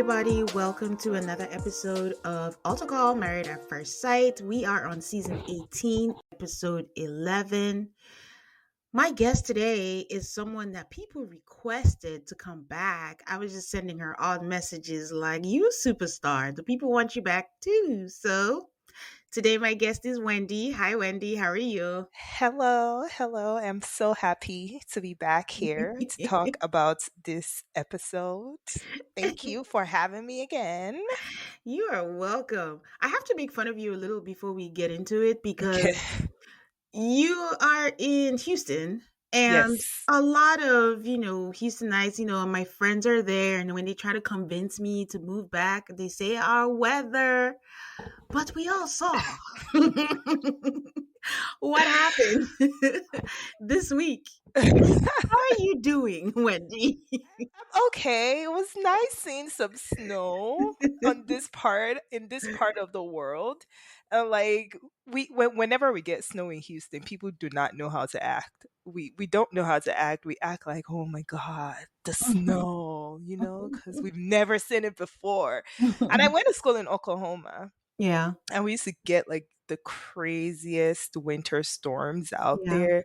everybody. Welcome to another episode of Altar Call Married at First Sight. We are on season 18, episode 11. My guest today is someone that people requested to come back. I was just sending her odd messages like, "You superstar. The people want you back too." So today, my guest is Wendy. Hi, Wendy. How are you? Hello. I'm so happy to be back here to talk about this episode. Thank you for having me again. You are welcome. I have to make fun of you a little before we get into it Okay. because you are in Houston, and Yes. a lot of, Houstonites, my friends are there, and when they try to convince me to move back, they say our weather, but we all saw what happened this week. How are you doing, Wendy? Okay, it was nice seeing some snow on this part in this part of the world. And like whenever we get snow in Houston, people do not know how to act. We don't know how to act. We act like, "Oh my god, the snow," cuz we've never seen it before. And I went to school in Oklahoma, Yeah, and we used to get like the craziest winter storms out yeah. there.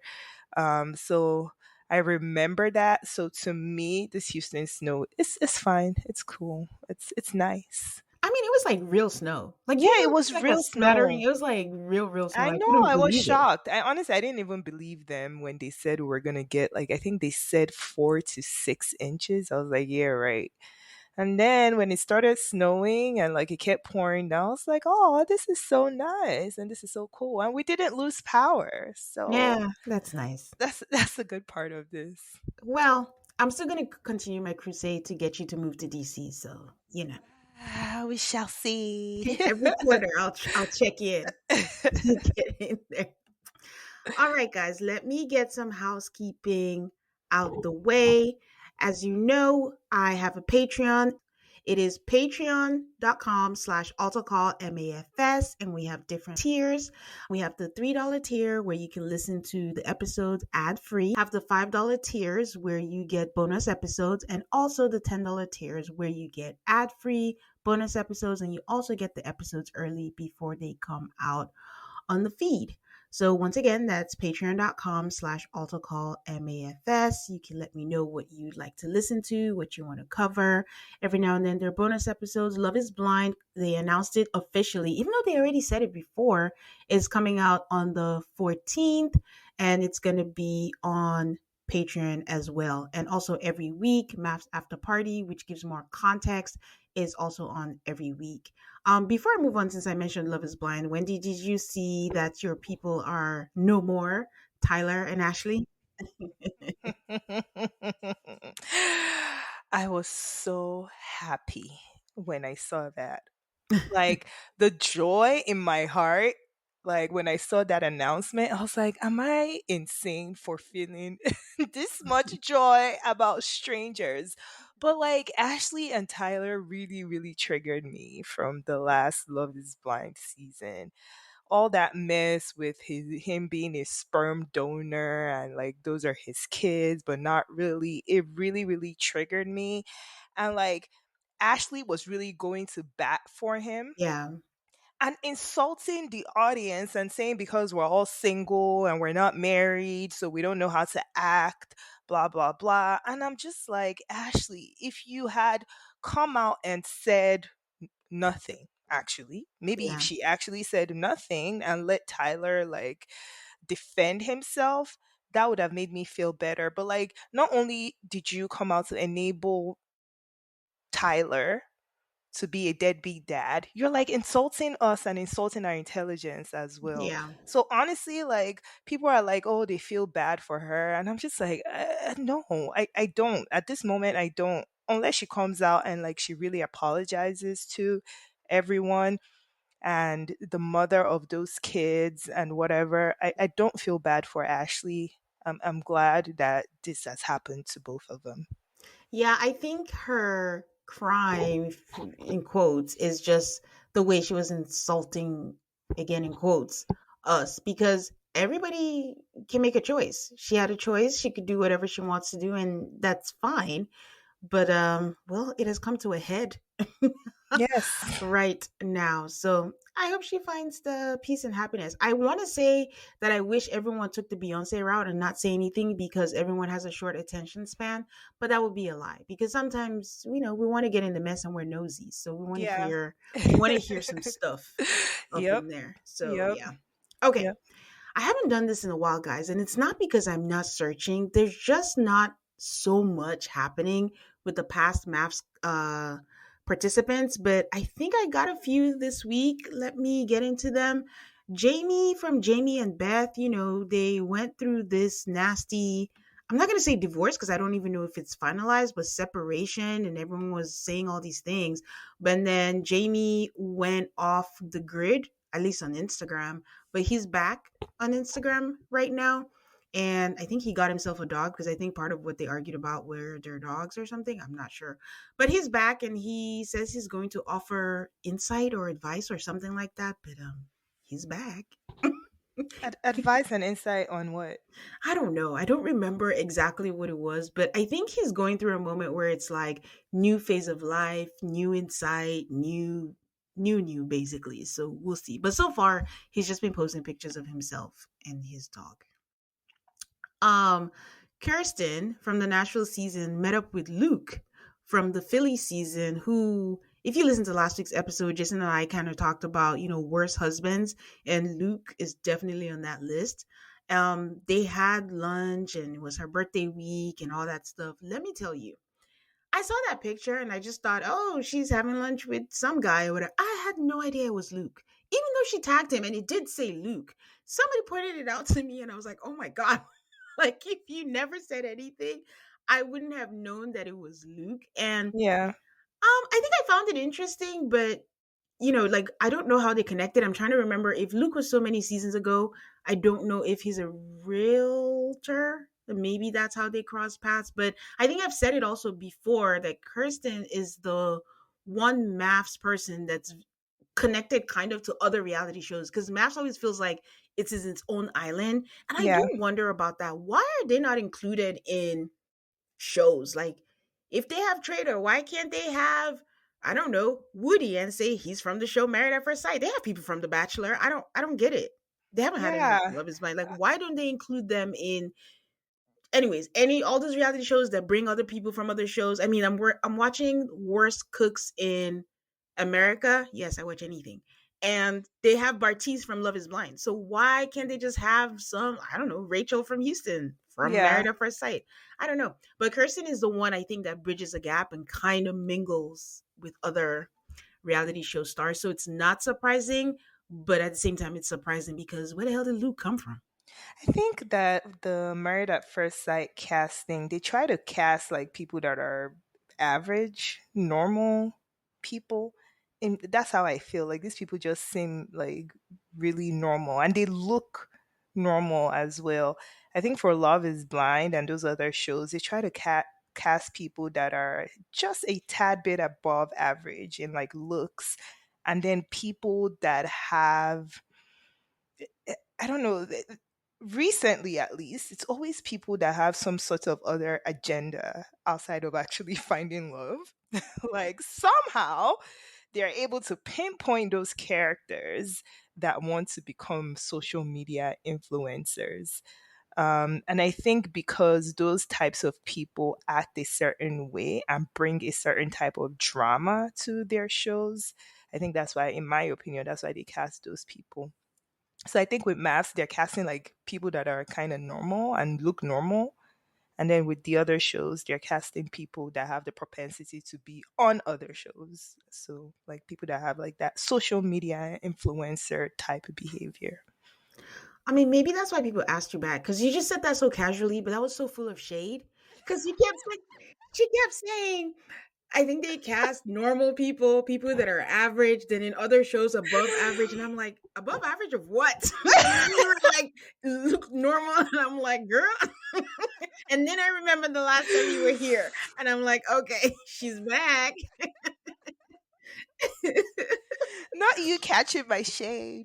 So I remember that. So to me, this Houston snow is fine. It's cool. It's nice. I mean, it was like real snow. Like, Yeah, it it wasn't was like a real smattering. snow. It was like real snow. I I know. couldn't I was believe it. shocked. I didn't even believe them when they said we were gonna get like I think they said 4 to 6 inches. I was like, yeah, right. And then when it started snowing and like it kept pouring down, I was like, oh, this is so nice and this is so cool. And we didn't lose power. So Yeah, that's nice. that's a good part of this. Well, I'm still going to continue my crusade to get you to move to DC. So, We shall see. every quarter I'll check in to get in there. All right, guys, let me get some housekeeping out the way. As you know, I have a Patreon. It is patreon.com/AltarCallMAFS, and we have different tiers. We have the $3 tier where you can listen to the episodes ad free. Have the $5 tiers where you get bonus episodes, and also the $10 tiers where you get ad free bonus episodes, and you also get the episodes early before they come out on the feed. So once again, that's patreon.com/AltarCallMAFS. You can let me know what you'd like to listen to, what you want to cover. Every now and then there are bonus episodes. Love is Blind. They announced it officially, even though they already said it before, is coming out on the 14th, and it's going to be on Patreon as well. And also every week, MAFS After Party, which gives more context, is also on every week. Before I move on, since I mentioned Love is Blind, Wendy, did you see that your people are no more, Tyler and Ashley? I was so happy when I saw that. Like the joy in my heart, like when I saw that announcement, I was like, am I insane for feeling this much joy about strangers? But like Ashley and Tyler really, really triggered me from the last Love is Blind season. All that mess with him being a sperm donor and like those are his kids, but not really. It really, really triggered me. And like Ashley was really going to bat for him Yeah, and insulting the audience and saying because we're all single and we're not married, so we don't know how to act, blah, blah, blah. And I'm just like, Ashley, if you had come out and said nothing, actually, maybe if yeah, she actually said nothing and let Tyler like defend himself, that would have made me feel better. But like, not only did you come out to enable Tyler to be a deadbeat dad, you're like insulting us and insulting our intelligence as well. yeah, So honestly, like people are like, oh, they feel bad for her. And I'm just like, no, I don't. At this moment, I don't. Unless she comes out and like she really apologizes to everyone and the mother of those kids and whatever, I don't feel bad for Ashley. I'm glad that this has happened to both of them. yeah. I think her crime, in quotes, is just the way she was insulting, again in quotes, us, because everybody can make a choice. She had a choice. She could do whatever she wants to do, and that's fine. But well, it has come to a head Yes. right now. So I hope she finds the peace and happiness. I want to say that I wish everyone took the Beyonce route and not say anything because everyone has a short attention span, but that would be a lie because sometimes, we want to get in the mess and we're nosy. So Yeah. we want to hear some stuff up Yep. in there. So Yep. yeah. Okay. Yep. I haven't done this in a while, guys, and it's not because I'm not searching. There's just not so much happening with the past MAFS participants, but I think I got a few this week. Let me get into them. Jamie from Jamie and Beth, they went through this nasty, I'm not going to say divorce because I don't even know if it's finalized, but separation, and everyone was saying all these things. But then Jamie went off the grid, at least on Instagram, but he's back on Instagram right now. And I think he got himself a dog because I think part of what they argued about were their dogs or something. I'm not sure. But he's back and he says he's going to offer insight or advice or something like that. But he's back. Advice and insight on what? I don't know. I don't remember exactly what it was, but I think he's going through a moment where it's like new phase of life, new insight, new basically. So we'll see. But so far, he's just been posting pictures of himself and his dog. Um, Kirsten from the Nashville season met up with Luke from the Philly season, who, if you listen to last week's episode, Jason and I kind of talked about, worse husbands, and Luke is definitely on that list. They had lunch and it was her birthday week and all that stuff. Let me tell you, I saw that picture and I just thought, oh, she's having lunch with some guy or whatever. I had no idea it was Luke. Even though she tagged him and it did say Luke, somebody pointed it out to me and I was like, oh my God. Like, if you never said anything, I wouldn't have known that it was Luke. And Yeah. I think I found it interesting, but like I don't know how they connected. I'm trying to remember if Luke was so many seasons ago. I don't know if he's a realtor. Maybe that's how they cross paths. But I think I've said it also before that Kirsten is the one maths person that's connected kind of to other reality shows because maths always feels like it's in its own island. And I Yeah. do wonder about that. Why are they not included in shows? Like, if they have Trader, why can't they have, I don't know, Woody and say he's from the show Married at First Sight? They have people from The Bachelor. I don't get it. They haven't had anyone from Yeah. Love Is Blind. Like, why don't they include them in, anyways, any all those reality shows that bring other people from other shows? I mean, I'm watching Worst Cooks in America. Yes, I watch anything. And they have Bartiz from Love Is Blind. So why can't they just have some, I don't know, Rachel from Houston from Yeah. Married at First Sight? I don't know. But Kirsten is the one I think that bridges a gap and kind of mingles with other reality show stars. So it's not surprising, but at the same time, it's surprising because where the hell did Luke come from? I think that the Married at First Sight casting, they try to cast like people that are average, normal people. And that's how I feel. Like these people just seem like really normal and they look normal as well. I think for Love is Blind and those other shows, they try to cast people that are just a tad bit above average in like looks. And then people that have I don't know. Recently, at least, it's always people that have some sort of other agenda outside of actually finding love. Like somehow they're able to pinpoint those characters that want to become social media influencers. And I think because those types of people act a certain way and bring a certain type of drama to their shows, I think that's why, in my opinion, that's why they cast those people. So I think with maths, they're casting like people that are kind of normal and look normal. And then with the other shows, they're casting people that have the propensity to be on other shows. So like people that have like that social media influencer type of behavior. I mean, maybe that's why people asked you back because you just said that so casually, but that was so full of shade. Because she kept saying, I think they cast normal people, people that are average, then in other shows above average. And I'm like, above average of what? And then you were like, look normal. And I'm like, girl. And then I remember the last time you were here. And I'm like, okay, she's back. Not you catching my shade.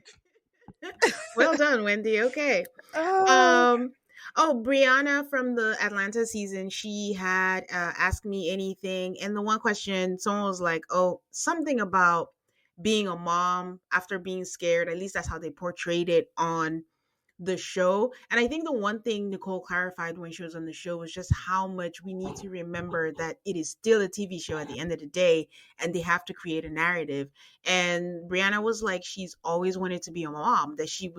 Well done, Wendy. Okay. Oh, Um, Oh, Brianna from the Atlanta season, she had asked me anything. And the one question, someone was like, oh, something about being a mom after being scared. At least that's how they portrayed it on the show. And I think the one thing Nicole clarified when she was on the show was just how much we need to remember that it is still a TV show at the end of the day, and they have to create a narrative. And Brianna was like, she's always wanted to be a mom, that she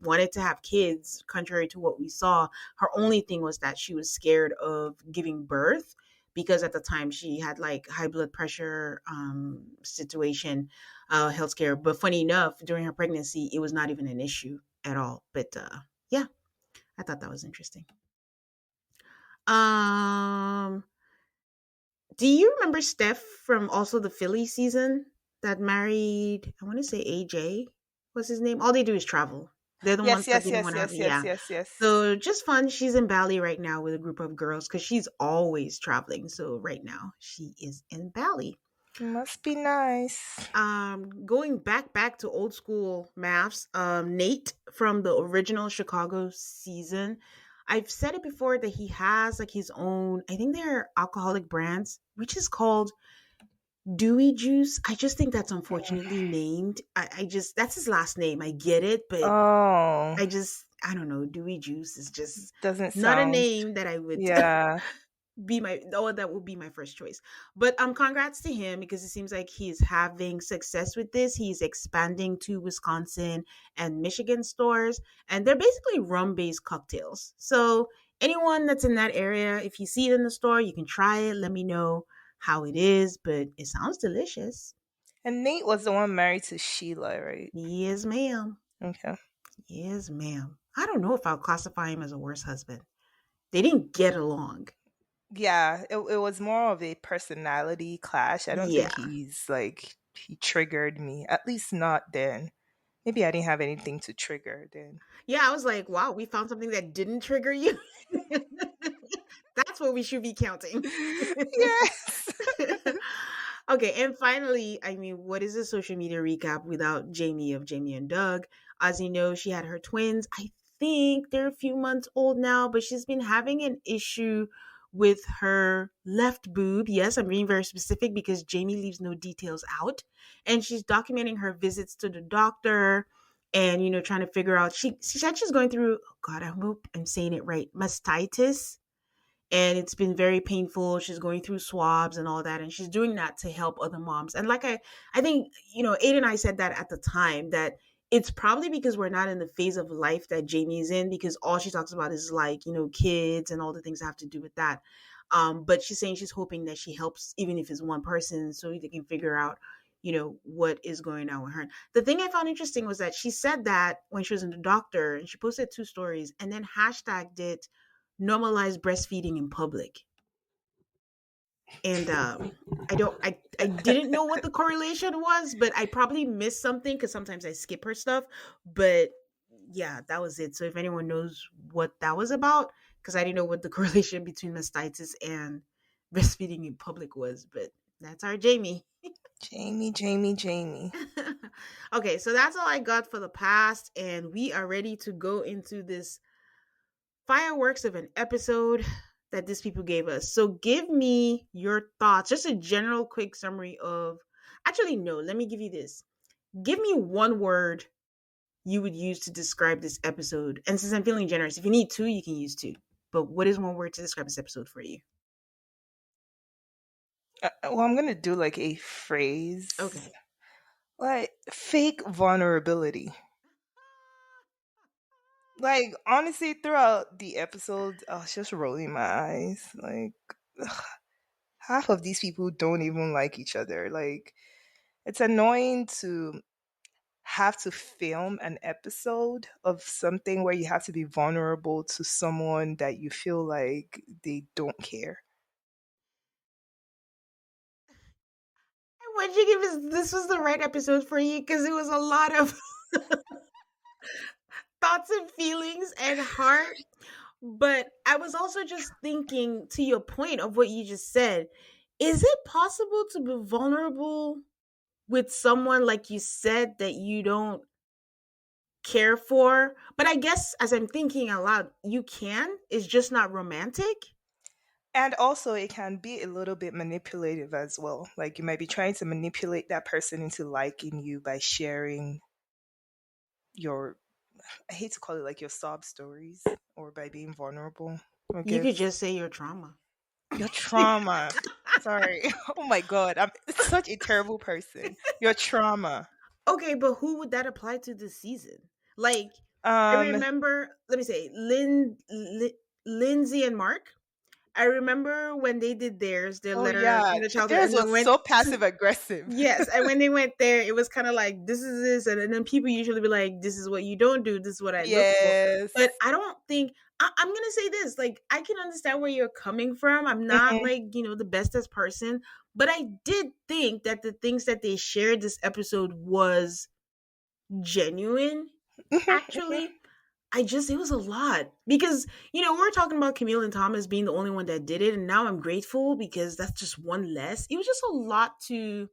wanted to have kids, contrary to what we saw. Her only thing was that she was scared of giving birth because at the time she had like high blood pressure situation, health scare. But funny enough, during her pregnancy, it was not even an issue at all. But yeah, I thought that was interesting. Um, do you remember Steph from also the Philly season that married? I want to say AJ. What's his name? All they do is travel. They're the ones Yes, that yes, didn't yes, want to have. yes, yes, Yeah. yes, yes. So just fun. She's in Bali right now with a group of girls because she's always traveling. So right now she is in Bali. Must be nice. Going back to old school maths, Nate from the original Chicago season, I've said it before that he has like his own, I think they're alcoholic brands, which is called Dewey Juice. I just think that's unfortunately named. I just, that's his last name, I get it, but Oh, I don't know, Dewey Juice is just doesn't not a sound. name that I would Yeah. be my, oh, that would be my first choice. But congrats to him because it seems like he's having success with this. He's expanding to Wisconsin and Michigan stores, and they're basically rum-based cocktails. So anyone that's in that area, if you see it in the store, you can try it. Let me know how it is, but it sounds delicious. And Nate was the one married to Sheila, right? Yes, ma'am. Okay. Yes, ma'am. I don't know if I'll classify him as a worse husband. They didn't get along. Yeah, it was more of a personality clash. I don't think Yeah. he triggered me. At least not then. Maybe I didn't have anything to trigger then. Yeah, I was like, wow, we found something that didn't trigger you. That's what we should be counting. Yes. Okay, and finally, I mean, what is a social media recap without Jamie of Jamie and Doug? As you know, she had her twins. I think they're a few months old now, but she's been having an issue with her left boob. Yes, I'm being very specific because Jamie leaves no details out. And she's documenting her visits to the doctor and, trying to figure out. She said she's going through, oh God, I hope I'm saying it right, mastitis, and it's been very painful. She's going through swabs and all that, and she's doing that to help other moms. And like I think Aiden and I said that at the time that it's probably because we're not in the phase of life that Jamie's in, because all she talks about is like kids and all the things that have to do with that. But she's saying she's hoping that she helps, even if it's one person, so they can figure out what is going on with her. The thing I found interesting was that she said that when she was in the doctor, and she posted two stories and then hashtagged it normalize breastfeeding in public. And I didn't know what the correlation was, but I probably missed something because sometimes I skip her stuff. But yeah, that was it. So if anyone knows what that was about, because I didn't know what the correlation between mastitis and breastfeeding in public was, but that's our Jamie. Jamie, Jamie, Jamie. Okay, so that's all I got for the past, and we are ready to go into this fireworks of an episode that these people gave us. So give me your thoughts, just a general quick summary of, actually no, let me give you this. Give me one word you would use to describe this episode. And since I'm feeling generous, if you need two, you can use two. But what is one word to describe this episode for you? Well, I'm gonna do like a phrase, Okay. like fake vulnerability. Like honestly, throughout the episode, I was just rolling my eyes. Like ugh, half of these people don't even like each other. Like it's annoying to have to film an episode of something where you have to be vulnerable to someone that you feel like they don't care. Why'd you give us this was the right episode for you? Because it was a lot of thoughts and feelings and heart. But I was also just thinking, to your point of what you just said, is it possible to be vulnerable with someone, like you said, that you don't care for. But I guess as I'm thinking out loud, you can. It's just not romantic. And also, it can be a little bit manipulative as well. Like, you might be trying to manipulate that person into liking you by sharing your, I hate to call it like your sob stories, or by being vulnerable, I You could guess. just say your trauma. Your trauma. Sorry. Oh my God. I'm such a terrible person. Your trauma. Okay, but who would that apply to this season? Like, I Um, remember, let me say, Lindsay and Mark. I remember when they did theirs, their oh letter yeah. from the childhood, Theirs and then was went so to passive aggressive. yes, and when they went there, it was kind of like this is this, and then people usually be like, "This is what you don't do. This is what I look for." But Yes. I don't think I'm gonna say this. Like, I can understand where you're coming from. I'm not Mhm. like the bestest person, but I did think that the things that they shared this episode was genuine. Mhm, mhm. Actually, I just it was a lot because we're talking about Camille and Thomas being the only one that did it, and now I'm grateful because that's just one less. It was just a lot to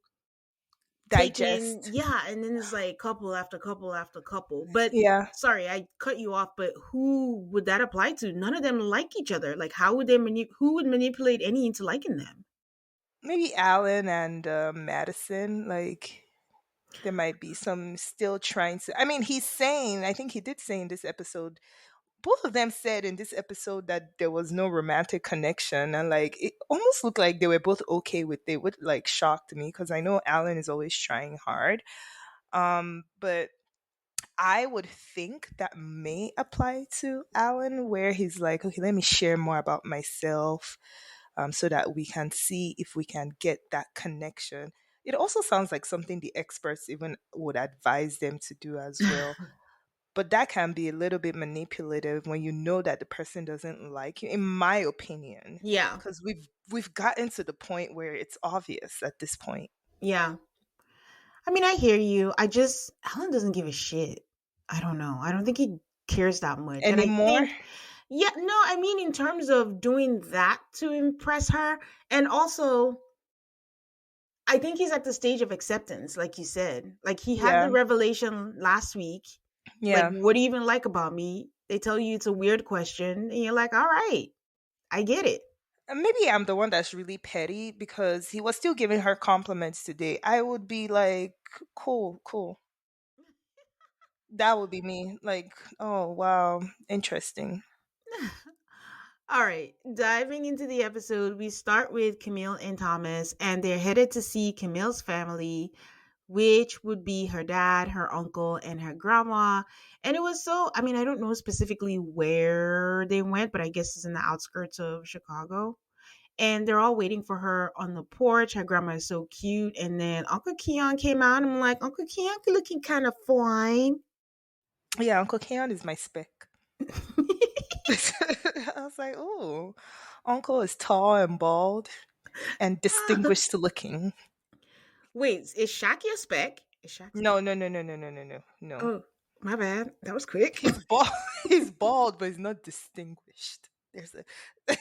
take in, Digest. yeah, and then it's like couple after couple after couple. But Yeah. sorry, I cut you off. But who would that apply to? None of them like each other. Like, how would who would manipulate any into liking them? Maybe Alan and Madison. Like, there might be some still trying to. I mean, he's saying, I think he did say in this episode, both of them said in this episode that there was no romantic connection. And like, it almost looked like they were both okay with it, which like shocked me because I know Alan is always trying hard. But I would think that may apply to Alan, where he's like, okay, let me share more about myself, so that we can see if we can get that connection. It also sounds like something the experts even would advise them to do as well. But that can be a little bit manipulative when you know that the person doesn't like you, in my opinion. Yeah, Because we've gotten to the point where it's obvious at this point. yeah. I mean, I hear you. I just Alan doesn't give a shit. I don't know. I don't think he cares that much. And I Anymore? think, yeah, no, I mean, in terms of doing that to impress her, and also, I think he's at the stage of acceptance, like you said. Like, he had Yeah. the revelation last week. Like, Yeah. what do you even like about me? They tell you it's a weird question, and you're like, all right, I get it. And maybe I'm the one that's really petty because he was still giving her compliments today. I would be like, cool, cool. That would be me. Like, oh, wow, interesting. All right, diving into the episode, we start with Camille and Thomas, and they're headed to see Camille's family, which would be her dad, her uncle, and her grandma. And it was so, I mean, I don't know specifically where they went, but I guess it's in the outskirts of Chicago. And they're all waiting for her on the porch. Her grandma is so cute. And then Uncle Keon came out. I'm like, Uncle Keon looking kind of fine. Yeah, Uncle Keon is my spec. I was like, oh, Uncle is tall and bald and distinguished looking. Wait, is Shaq your spec? Is Shaq spec? No, no, no, no, no, no, no, no, no. Oh, my bad. That was quick. He's bald. He's bald, but he's not distinguished. There's a.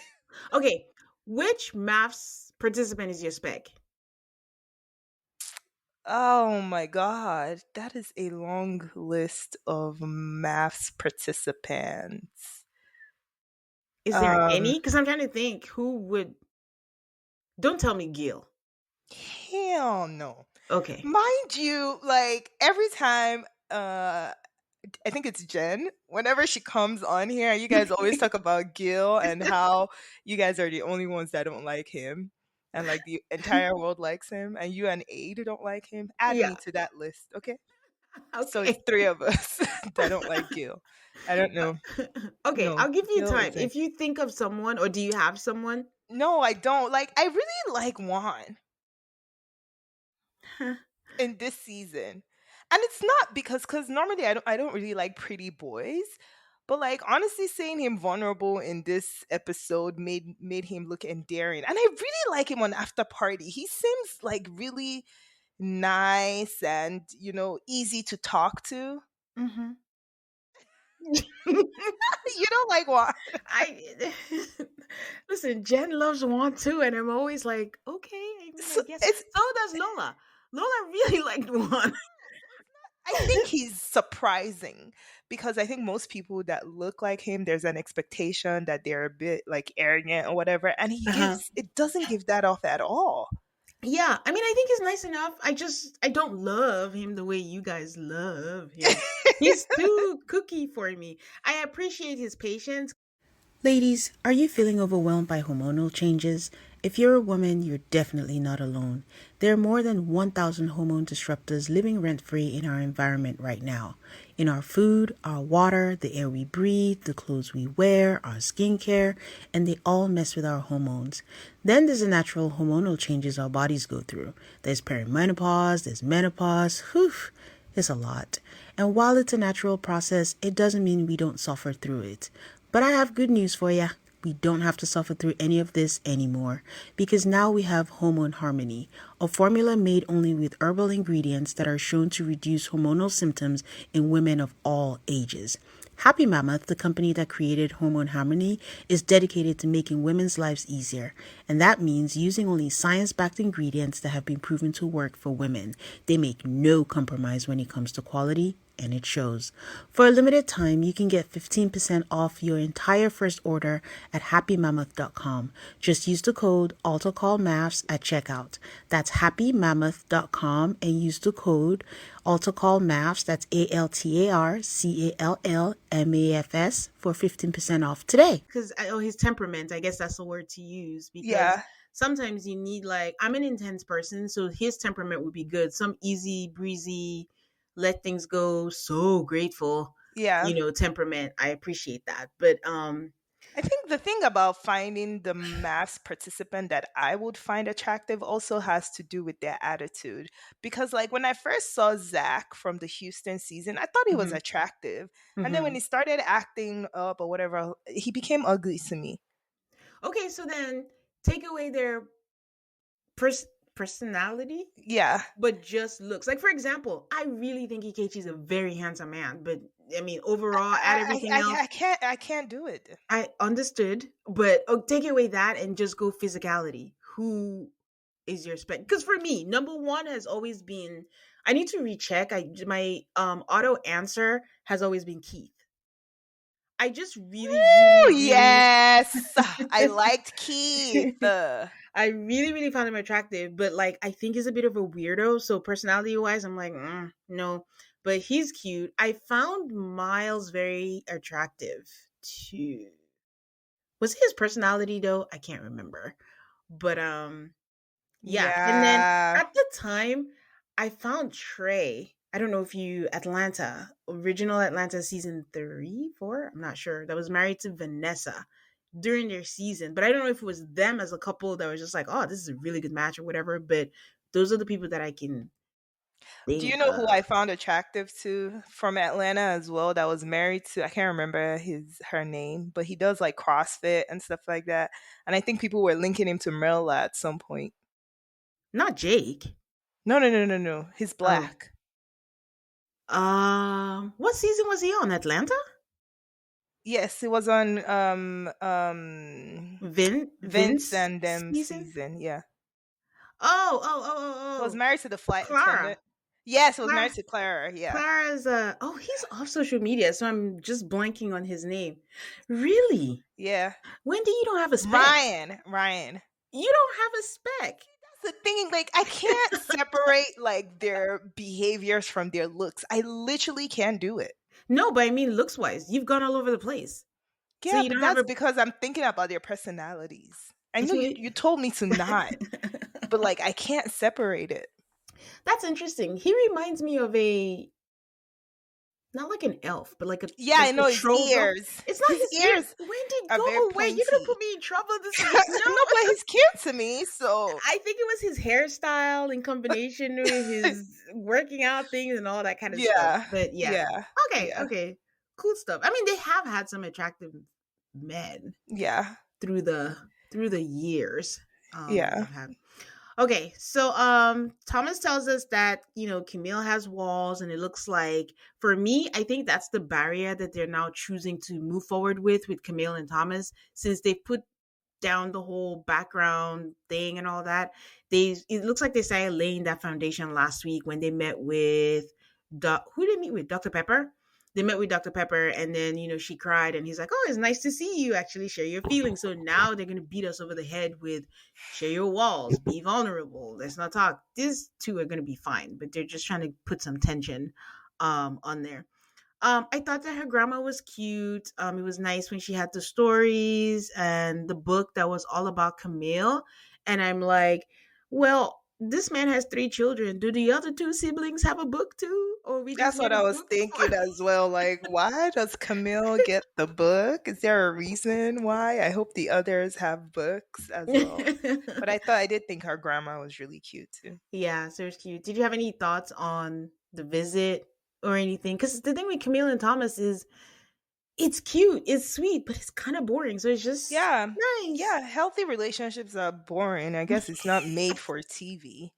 Okay, which maths participant is your spec? Oh my god, that is a long list of maths participants. Is there Um, any? Because I'm trying to think who would. Don't tell me Gil. hell no. Okay. Mind you, like every time, I think it's Jen. Whenever she comes on here, you guys always talk about Gil and how you guys are the only ones that don't like him, and like the entire world likes him, and you and Aid don't like him. Add Yeah. me to that list, okay? So it's Okay. three of us that don't like Gil. I don't know. Okay, No, I'll give you Gil time. isn't. If you think of someone, or do you have someone? No, I don't. Like I really like Juan in this season. And it's not because normally I don't really like pretty boys. But like honestly saying him vulnerable in this episode made him look endearing. And I really like him on After Party. He seems like really nice and, easy to talk to. Hmm. You don't like Juan. I listen. Jen loves Juan too, and I'm always like, okay. I mean, I So guess it's so does Lola. Lola really liked Juan. I think he's surprising because I think most people that look like him, there's an expectation that they're a bit like arrogant or whatever, and Uh-huh. it doesn't give that off at all. Yeah, I mean, I think he's nice enough. I don't love him the way you guys love him. He's too cookie for me. I appreciate his patience. Ladies, are you feeling overwhelmed by hormonal changes? If you're a woman, you're definitely not alone. There are more than 1,000 hormone disruptors living rent free in our environment right now. In our food, our water, the air we breathe, the clothes we wear, our skincare, and they all mess with our hormones. Then there's the natural hormonal changes our bodies go through. There's perimenopause, there's menopause. Whew, it's a lot. And while it's a natural process, it doesn't mean we don't suffer through it. But I have good news for you. We don't have to suffer through any of this anymore because now we have Hormone Harmony, a formula made only with herbal ingredients that are shown to reduce hormonal symptoms in women of all ages. Happy Mammoth, the company that created Hormone Harmony, is dedicated to making women's lives easier, and that means using only science-backed ingredients that have been proven to work for women. They make no compromise when it comes to quality, and it shows. For a limited time, you can get 15% off your entire first order at happymammoth.com. Just use the code AltarCallMAFS at checkout. That's happymammoth.com and use the code AltarCallMAFS, that's AltarCallMAFS, for 15% off today. Because his temperament, I guess that's the word to use, because Yeah, sometimes you need, like, I'm an intense person, so his temperament would be good. Some easy breezy, let things go, so grateful, yeah. temperament. I appreciate that. But I think the thing about finding the mass participant that I would find attractive also has to do with their attitude. Because, like, when I first saw Zach from the Houston season, I thought he was mhm, attractive. And then when mhm. he started acting up or whatever, he became ugly to me. Okay, so then take away their pers- personality, Yeah. but just looks. Like, for example, I really think Ikechi is a very handsome man, but I mean, overall, add everything else, I can't do it. I understood. But take away that and just go physicality. Who is your spec? Because for me, number one has always been. I need to recheck. My auto answer has always been Keith. I just really, Oh, really, really yes. I liked Keith. I really, really found him attractive, but like I think he's a bit of a weirdo. So personality wise, I'm like, no. But he's cute. I found Miles very attractive too. Was his personality though? I can't remember. But yeah. And then Yeah. at the time, I found Trey. I don't know if you Atlanta, original Atlanta season 3, 4. I'm not sure. That was married to Vanessa during their season. But I don't know if it was them as a couple that was just like, oh, this is a really good match or whatever. But those are the people that I can Do you think know who of. I found attractive to from Atlanta as well? That was married to, I can't remember her name, but he does like CrossFit and stuff like that. And I think people were linking him to Merla at some point. Not Jake. No, no, no, no, no. He's Oh. black. What season was he on? Atlanta? Yes, it was on Vince Vince and them season? season. Yeah, Oh, oh, oh, oh, he was oh. married to the flight attendant. Clara. Yes, he was Clara. married to Clara. Yeah, Clara's oh, he's off social media, so I'm just blanking on his name. Really? yeah. Wendy, you don't have a spec. Ryan. You don't have a spec. That's the thing. Like, I can't separate like their behaviors from their looks. I literally can't do it. No, but I mean looks wise. You've gone all over the place. So Yeah, you but don't have that's a because I'm thinking about their personalities. I know so you told me to not, but like I can't separate it. that's interesting. He reminds me of a not like an elf, but Yeah, like I a know his troll girl. ears. It's not His his ear. ears Wendy, are go very away. You're gonna pointy. put me in trouble this week. No. No, but he's cute to me. So I think it was his hairstyle in combination with his working out things and all that kind of stuff. yeah, But yeah. yeah, Okay, yeah, okay. Cool stuff. I mean, they have had some attractive men yeah, through the years that yeah. they've had. Okay, so Thomas tells us that, Camille has walls, and it looks like, for me, I think that's the barrier that they're now choosing to move forward with Camille and Thomas, since they put down the whole background thing and all that. It looks like they started laying that foundation last week when they met with who did they meet with? Dr. Pepper. They met with Dr. Pepper, and then she cried, and he's like, "Oh, it's nice to see you. Actually, share your feelings." So now they're gonna beat us over the head with share your walls, be vulnerable. Let's not talk. These two are gonna be fine, but they're just trying to put some tension on there. I thought that her grandma was cute. It was nice when she had the stories and the book that was all about Camille. And I'm like, well, this man has three children. Do the other two siblings have a book too? Or are we just That's here what to I was root thinking as well. Like, why does Camille get the book? Is there a reason why? I hope the others have books as well. for? But I did think her grandma was really cute too. Yeah, so it's cute. Did you have any thoughts on the visit or anything? Because the thing with Camille and Thomas is it's cute, it's sweet, but it's kind of boring. So it's just Yeah. nice. Yeah, healthy relationships are boring. I guess it's not made for TV.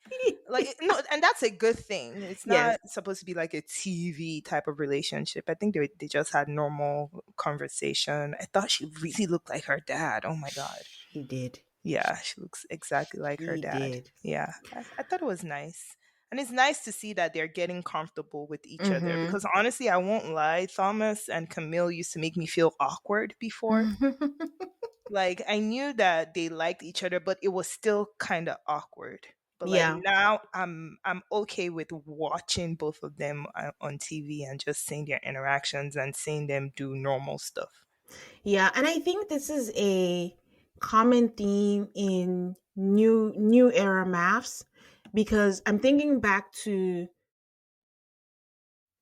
Like no, and that's a good thing. It's Yes, not supposed to be like a TV type of relationship. I think they just had normal conversation. I thought she really looked like her dad. Oh my god. she did. Yeah, she looks exactly like her She dad. did. Yeah, I thought it was nice. And it's nice to see that they're getting comfortable with each other Mm-hmm. because honestly, I won't lie, Thomas and Camille used to make me feel awkward before. Like I knew that they liked each other, but it was still kind of awkward. But like Yeah. now I'm okay with watching both of them on TV and just seeing their interactions and seeing them do normal stuff. Yeah. And I think this is a common theme in new era maths because I'm thinking back to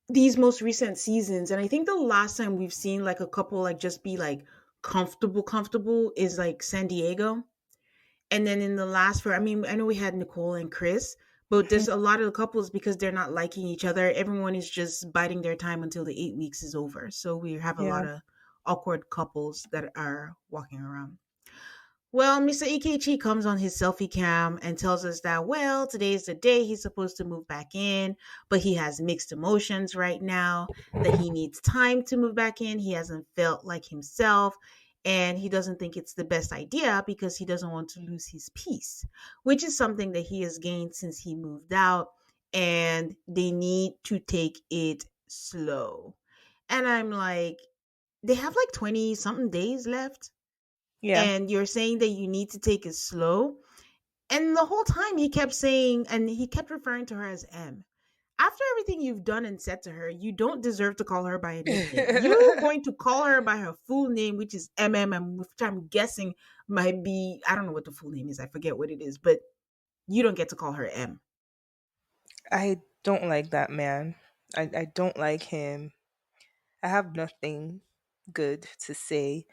these most recent seasons, and I think the last time we've seen like a couple like just be like comfortable is like San Diego. And then in the last for I mean, I know we had Nicole and Chris, but there's a lot of the couples because they're not liking each other. Everyone is just biding their time until the 8 weeks is over. So we have a Yeah. lot of awkward couples that are walking around. Well, Mr. Ikechi comes on his selfie cam and tells us that, well, today is the day he's supposed to move back in, but he has mixed emotions right now, that he needs time to move back in. He hasn't felt like himself, and he doesn't think it's the best idea because he doesn't want to lose his peace, which is something that he has gained since he moved out, and they need to take it slow. And I'm like, they have like 20 something days left Yeah. and you're saying that you need to take it slow. And the whole time he kept saying, and he kept referring to her as M. After everything you've done and said to her, you don't deserve to call her by a nickname. You're going to call her by her full name, which is MM, which I'm guessing might be, I don't know what the full name is. I forget what it is, but you don't get to call her M. I don't like that man. I don't like him. I have nothing good to say.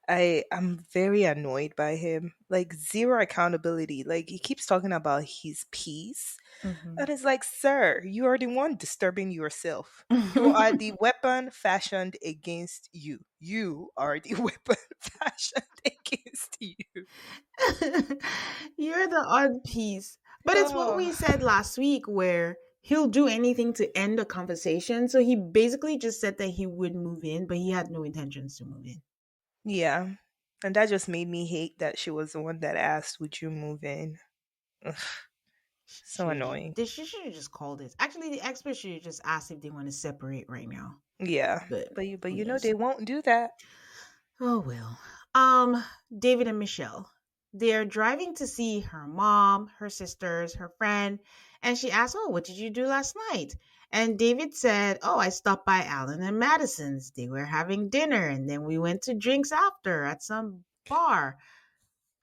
I'm very annoyed by him. Like zero accountability. Like he keeps talking about his peace. Mm-hmm. And it's like, sir, you are the one disturbing yourself. You are the weapon fashioned against you. You are the weapon fashioned against you. You're the odd piece. But it's what Oh, we said last week where he'll do anything to end a conversation. So he basically just said that he would move in, but he had no intentions to move in. yeah. And that just made me hate that she was the one that asked, would you move in? Ugh, so annoying. She should have just called it. Actually, the expert should have just asked if they want to separate right now. Yeah. But But who you know knows? they won't do that. Oh well. Um, David and Michelle. They're driving to see her mom, her sisters, her friend, and she asks, "Oh, what did you do last night?" And David said, "Oh, I stopped by Alan and Madison's. They were having dinner, and then we went to drinks after at some bar."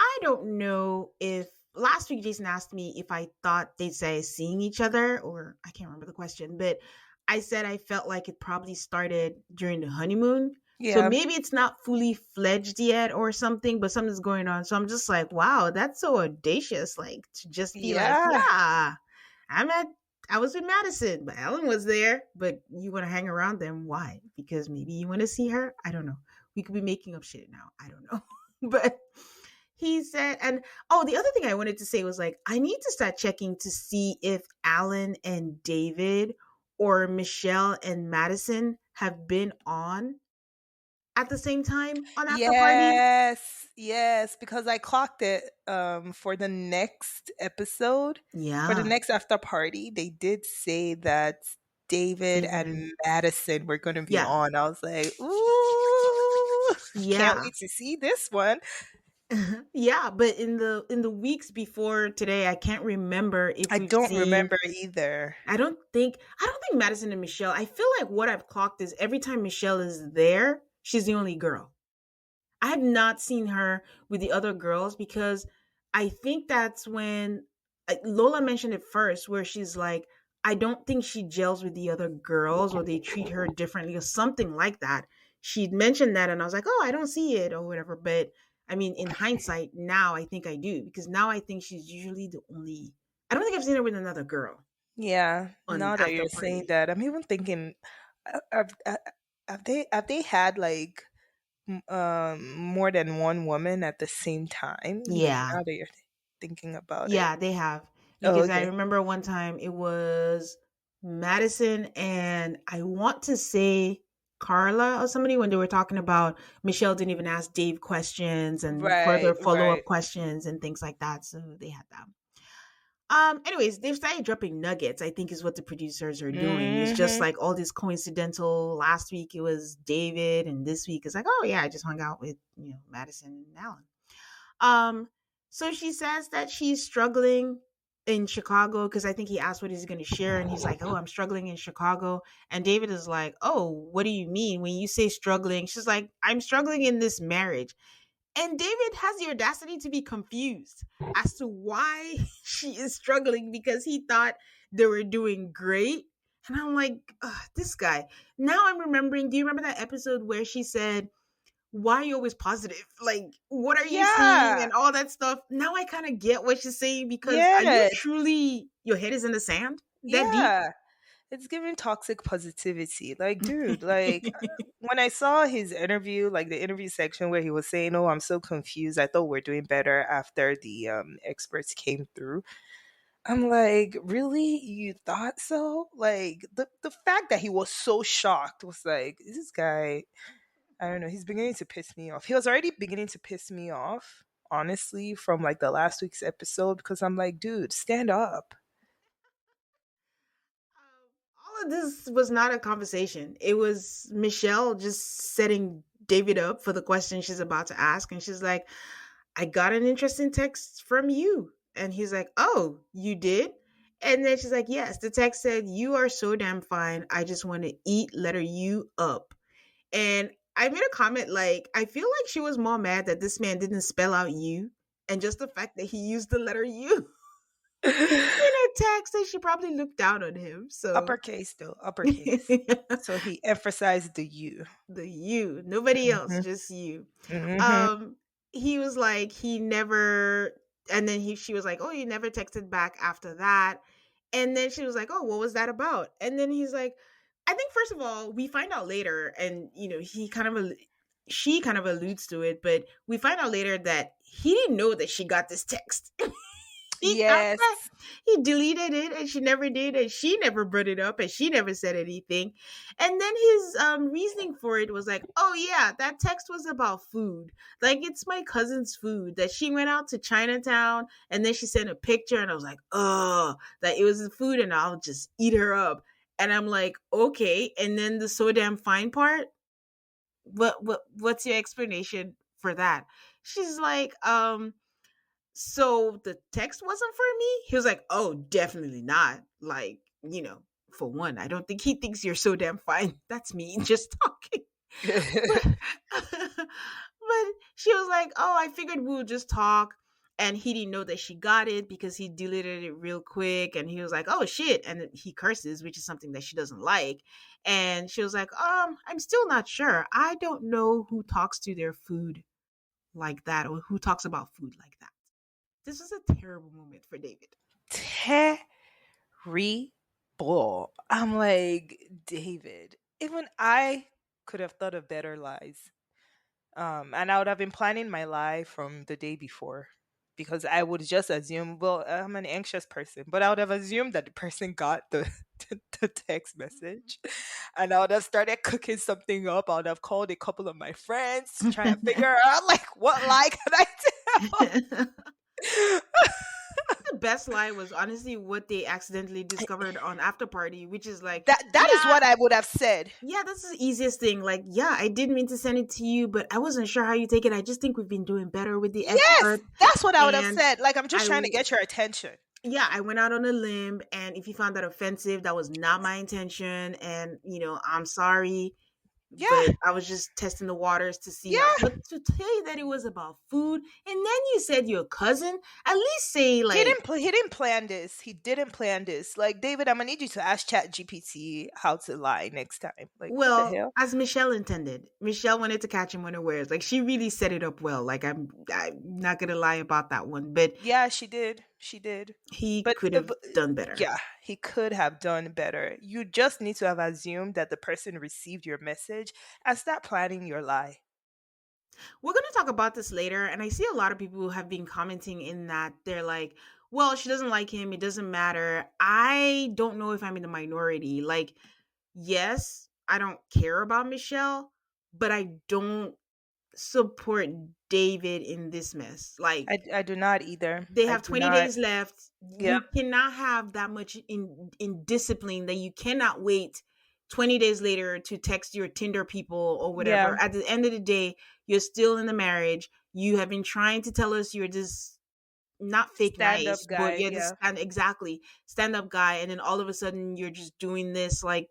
I don't know if last week Jason asked me if I thought they'd say seeing each other, or I can't remember the question, but I said I felt like it probably started during the honeymoon. So Yeah. maybe it's not fully fledged yet or something, but something's going on. So I'm just like, wow, that's so audacious. Like to just be like, Yeah. yeah, I'm at I was with Madison, but Ellen was there. But you want to hang around them? Why? Because maybe you want to see her? I don't know. We could be making up shit now. I don't know. But he said, and oh, the other thing I wanted to say was like, I need to start checking to see if Alan and David or Michelle and Madison have been on at the same time on After Party. Yes, yes, because I clocked it for the next episode, for the Yeah. next after party, they did say that David David. and Madison were going to be Yeah. on. I was like, ooh, can't Yeah. wait to see this one. Yeah, but in the weeks before today, I can't remember if I we've don't seen. remember either. I don't think Madison and Michelle. I feel like what I've clocked is every time Michelle is there, she's the only girl. I have not seen her with the other girls because I think that's when Lola mentioned it first, where she's like, I don't think she gels with the other girls or they treat her differently or something like that. She'd mentioned that and I was like, oh, I don't see it or whatever. But I mean, in hindsight, now I think I do because now I think she's usually the only. I don't think I've seen her with another girl Yeah, on now that after you're saying parties. that, I'm even thinking, have they had like more than one woman at the same time? Yeah. Now that you're thinking about it. Yeah, they have. Oh, Because I okay. remember one time it was Madison and I want to say Carla or somebody when they were talking about Michelle didn't even ask Dave questions and Right, further follow right. up questions and things like that. So they had that. Anyways, they've started dropping nuggets, I think is what the producers are doing. It's just Hmm. like all this coincidental. Last week it was David, and this week it's like, oh yeah, I just hung out with, Madison and Alan. Um, so she says that she's struggling in Chicago because I think he asked what he's going to share, and he's like, "Oh, I'm struggling in Chicago." And David is like, "Oh, what do you mean when you say struggling?" She's like, "I'm struggling in this marriage." And David has the audacity to be confused as to why she is struggling because he thought they were doing great. And I'm like, "Ugh, this guy." Now I'm remembering. Do you remember that episode where she said, why are you always positive? Like, what are you seeing Yeah, and all that stuff? Now I kind of get what she's saying because are you yeah, truly your head is in the sand that deep? yeah. It's giving toxic positivity. Like, dude, like when I saw his interview, like the interview section where he was saying, "Oh, I'm so confused. I thought we're doing better after the experts came through." I'm like, really? You thought so? Like the fact that he was so shocked was like, is this guy? I don't know. He's beginning to piss me off. He was already beginning to piss me off, honestly, from like the last week's episode because I'm like, dude, stand up. All of this was not a conversation. It was Michelle just setting David up for the question she's about to ask. And she's like, I got an interesting text from you. And he's like, oh, you did? And then she's like, yes. The text said, you are so damn fine. I just want to eat, letter you up. And I made a comment like, I feel like she was more mad that this man didn't spell out you and just the fact that he used the letter U in a text that she probably looked down on him. So Uppercase though, uppercase. the So he emphasized the you. you, nobody else, Hmm. just you. Hmm. Um, he was like, he never, and then she was like, oh, you never texted back after that. And then she was like, oh, what was that about? And then he's like, I think first of all, we find out later, and she kind of alludes to it, but we find out later that he didn't know that she got this text. He got Yes. that. He deleted it and she never did, and she never brought it up and she never said anything. And then his reasoning for it was like, oh yeah, that text was about food. Like it's my cousin's food that she went out to Chinatown and then she sent a picture and I was like, oh, that it was the food and I'll just eat her up. And I'm like, okay. And then the so damn fine part, what's your explanation for that? She's like, so the text wasn't for me? He was like, oh, definitely not. Like, for one, I don't think he thinks you're so damn fine. That's me just talking. But, but she was like, oh, I figured we would just talk. And he didn't know that she got it because he deleted it real quick. And he was like, oh, shit. And he curses, which is something that she doesn't like. And she was like, I'm still not sure. I don't know who talks to their food like that or who talks about food like that. This was a terrible moment for David. Terrible. I'm like, David, even I could have thought of better lies. And I would have been planning my lie from the day before because I would just assume, well, I'm an anxious person, but I would have assumed that the person got the text message and I would have started cooking something up. I would have called a couple of my friends to try and figure out, like, what lie can I The tell? best lie was honestly what they accidentally discovered on after party, which is like, That is yeah, what I would have said. yeah, that's the easiest thing. Like, yeah, I did mean to send it to you, but I wasn't sure how you take it. I just think we've been doing better with the Yes, expert. that's what I would have And said. Like, I'm just I, trying to get your attention. yeah, I went out on a limb. And if you found that offensive, that was not my intention. And, I'm sorry, Yeah, but I was just testing the waters to see how. yeah. But to tell you that it was about food, and then you said your cousin, at least say, like, He didn't plan this. He didn't plan this. Like, David, I'm gonna need you to ask Chat GPT how to lie next time. Like, what the well, hell? as Michelle intended. Michelle wanted to catch him unawares. Like, she really set it up well. Like, I'm not gonna lie about that one, but Yeah, she did. She did. he But, could uh, have but done better. yeah, he could have done better. You just need to have assumed that the person received your message and start planning your lie. We're gonna talk about this later, and I see a lot of people who have been commenting in that they're like, well, she doesn't like him, it doesn't matter. I don't know if I'm in the minority. Like, yes, I don't care about Michelle, but I don't support David in this mess. Like, I do not either. they I have do 20 not. days left. Yep. You cannot have that much in discipline that you cannot wait 20 days later to text your Tinder people or Yeah. whatever. At the end of the day, you're still in the marriage. You have been trying to tell us you're just not fake Stand up nice, but guy. you're the Yeah. stand up guy, and then all of a sudden you're just doing this, like,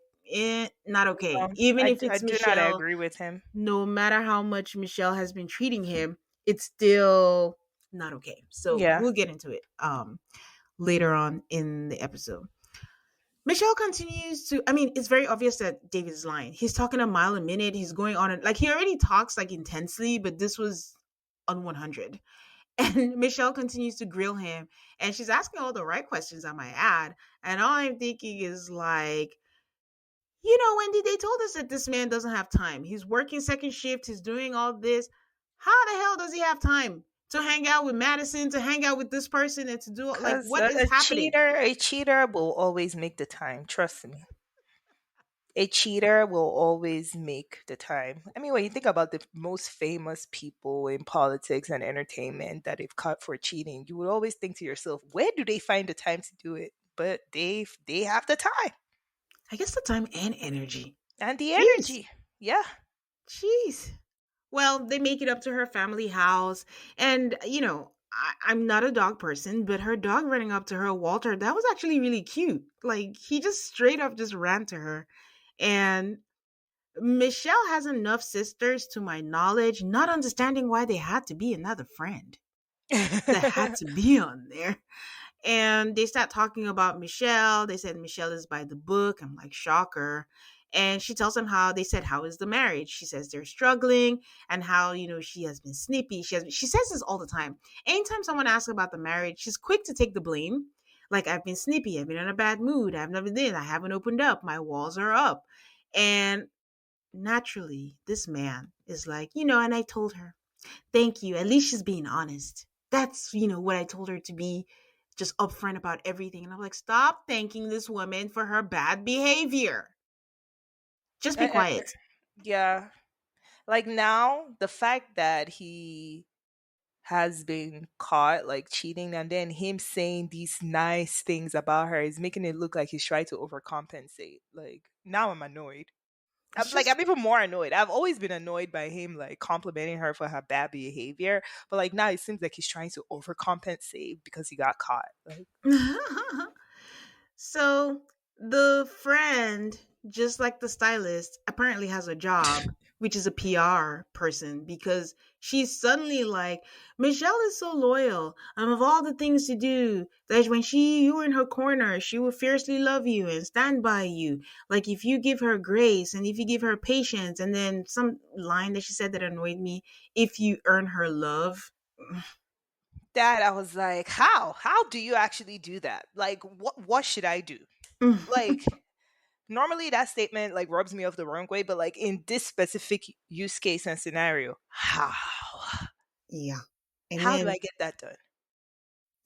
not okay. No, Even if I it's do not Michelle, agree with him. no matter how much Michelle has been treating him, it's still not okay. So Yeah. we'll get into it later on in the episode. Michelle continues to, I mean, it's very obvious that David is lying. He's talking a mile a minute. He's going on and, like, he already talks like intensely, but this was on 100. And Michelle continues to grill him, and she's asking all the right questions, I might add. And all I'm thinking is like, Wendy, they told us that this man doesn't have time. He's working second shift. He's doing all this. How the hell does he have time to hang out with Madison, to hang out with this person, and to do, like, Because what is happening? a cheater will always make the time. Trust me. A cheater will always make the time. I mean, when you think about the most famous people in politics and entertainment that they've caught for cheating, you would always think to yourself, where do they find the time to do it? But they have the time I guess the time and energy. and the Jeez. energy. Yeah. Jeez. Well, they make it up to her family house. And, I'm not a dog person, but her dog running up to her, Walter, that was actually really cute. Like, he just straight up just ran to her. And Michelle has enough sisters, to my knowledge, not understanding why they had to be another friend that had to be on there. And they start talking about Michelle. They said Michelle is by the book. I'm like, shocker. And she tells them how they said, how is the marriage? She says they're struggling, and how, she has been snippy. She says this all the time. Anytime someone asks about the marriage, she's quick to take the blame. Like, I've been snippy. I've been in a bad mood. I've never did. I haven't opened up. My walls are up. And naturally, this man is like, and I told her, thank you. At least she's being honest. That's, what I told her to be, just upfront about everything. And I'm like, stop thanking this woman for her bad behavior. Just be Uh, uh, quiet. yeah. Like, now, the fact that he has been caught like cheating and then him saying these nice things about her is making it look like he's trying to overcompensate. Like, now I'm annoyed. It's I'm just, even more annoyed. I've always been annoyed by him like complimenting her for her bad behavior, but like now it seems like he's trying to overcompensate because he got caught. Like, so the friend, just like the stylist, apparently has a job, which is a PR person, because she's suddenly like, Michelle is so loyal. Of all the things to do, that when you were in her corner, she will fiercely love you and stand by you. Like, if you give her grace and if you give her patience, and then some line that she said that annoyed me, if you earn her love. that I was like, how do you actually do that? Like, what should I do? Like, normally that statement like rubs me off the wrong way, but like in this specific use case and scenario, Yeah. And how do I then get that done?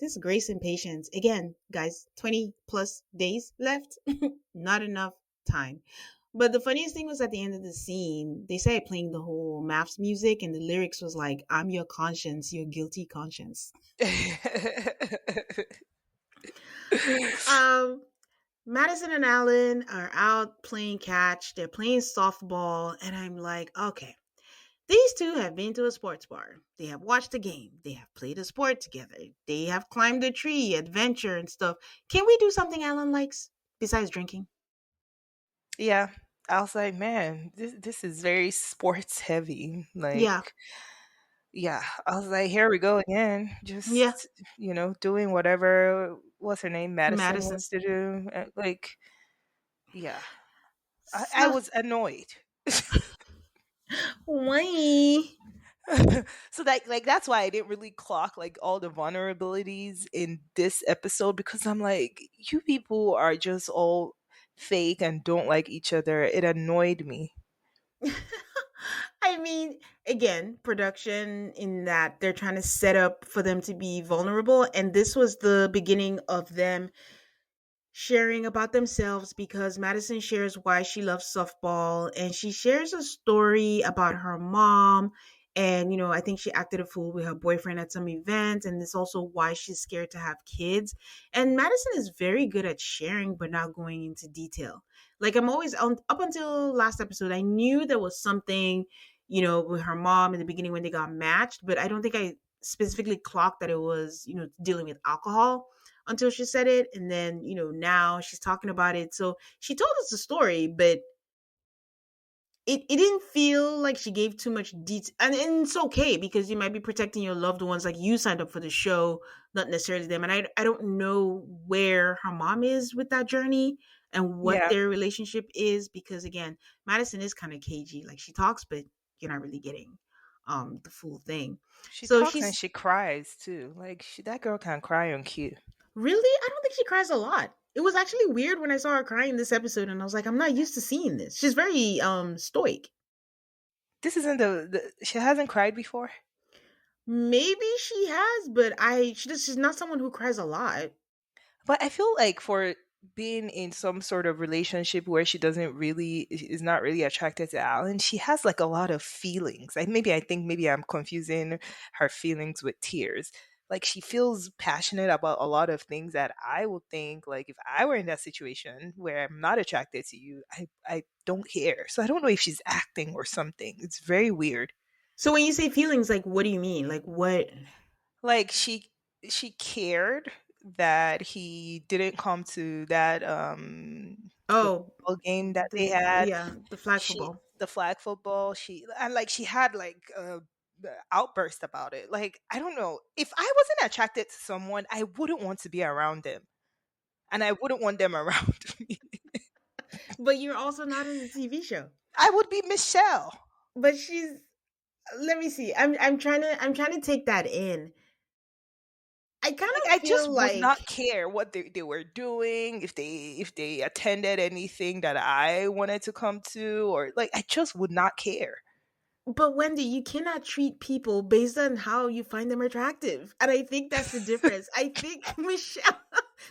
this grace and patience. Again, guys, 20 plus days left. Not enough time. But the funniest thing was at the end of the scene, they started playing the whole MAFS music, and the lyrics was like, I'm your conscience, your guilty conscience. um, Madison and Alan are out playing catch. They're playing softball, and I'm like, okay, these two have been to a sports bar. They have watched a game. They have played a sport together. They have climbed a tree, adventure and stuff. Can we do something Alan likes besides drinking? Yeah. I was like, man, this is very sports heavy. Yeah, Like, yeah. I was like, here we go again. yeah, Just, doing whatever what's her name? Madison Madison. wants to do. Like, yeah. I So, was annoyed. why? So like that's why I didn't really clock like all the vulnerabilities in this episode, because I'm like, you people are just all fake and don't like each other. It annoyed me. I mean, again, production in that they're trying to set up for them to be vulnerable. And this was the beginning of them sharing about themselves because Madison shares why she loves softball and she shares a story about her mom. And, I think she acted a fool with her boyfriend at some event. And this also why she's scared to have kids. And Madison is very good at sharing, but not going into detail. Like, I'm always, up until last episode, I knew there was something, with her mom in the beginning when they got matched, but I don't think I specifically clocked that it was, dealing with alcohol until she said it. And then, now she's talking about it. So she told us the story, but it didn't feel like she gave too much detail. And it's okay because you might be protecting your loved ones. Like you signed up for the show, not necessarily them. And I don't know where her mom is with that journey and what Yeah. their relationship is because, again, Madison is kind of cagey. Like she talks, but you're not really getting the full thing. She So talks and she's she cries too. Like that girl can cry on cue. Really? I don't think she cries a lot. It was actually weird when I saw her crying this episode and I was like, I'm not used to seeing this. She's very stoic. This isn't she hasn't cried before. Maybe she has, but she's not someone who cries a lot. But I feel like for being in some sort of relationship where she doesn't really is not really attracted to Alan, she has like a lot of feelings. Like maybe I think maybe I'm confusing her feelings with tears. Like she feels passionate about a lot of things that I would think like if I were in that situation where I'm not attracted to you, I don't care. So I don't know if she's acting or something. It's very weird. So when you say feelings, like what do you mean? Like what? Like she cared that he didn't come to that Oh, football game that they had. the flag She football. the flag football, she and like she had like the outburst about it. Like I don't know, if I wasn't attracted to someone, I wouldn't want to be around them, and I wouldn't want them around me. But you're also not in the TV show. I would be Michelle. But she's let me see. I'm trying to take that in. I kind Like of I just feel would like not care what they were doing, if they attended anything that I wanted to come to, or like I just would not care. But Wendy, you cannot treat people based on how you find them attractive. And I think that's the difference. I think Michelle,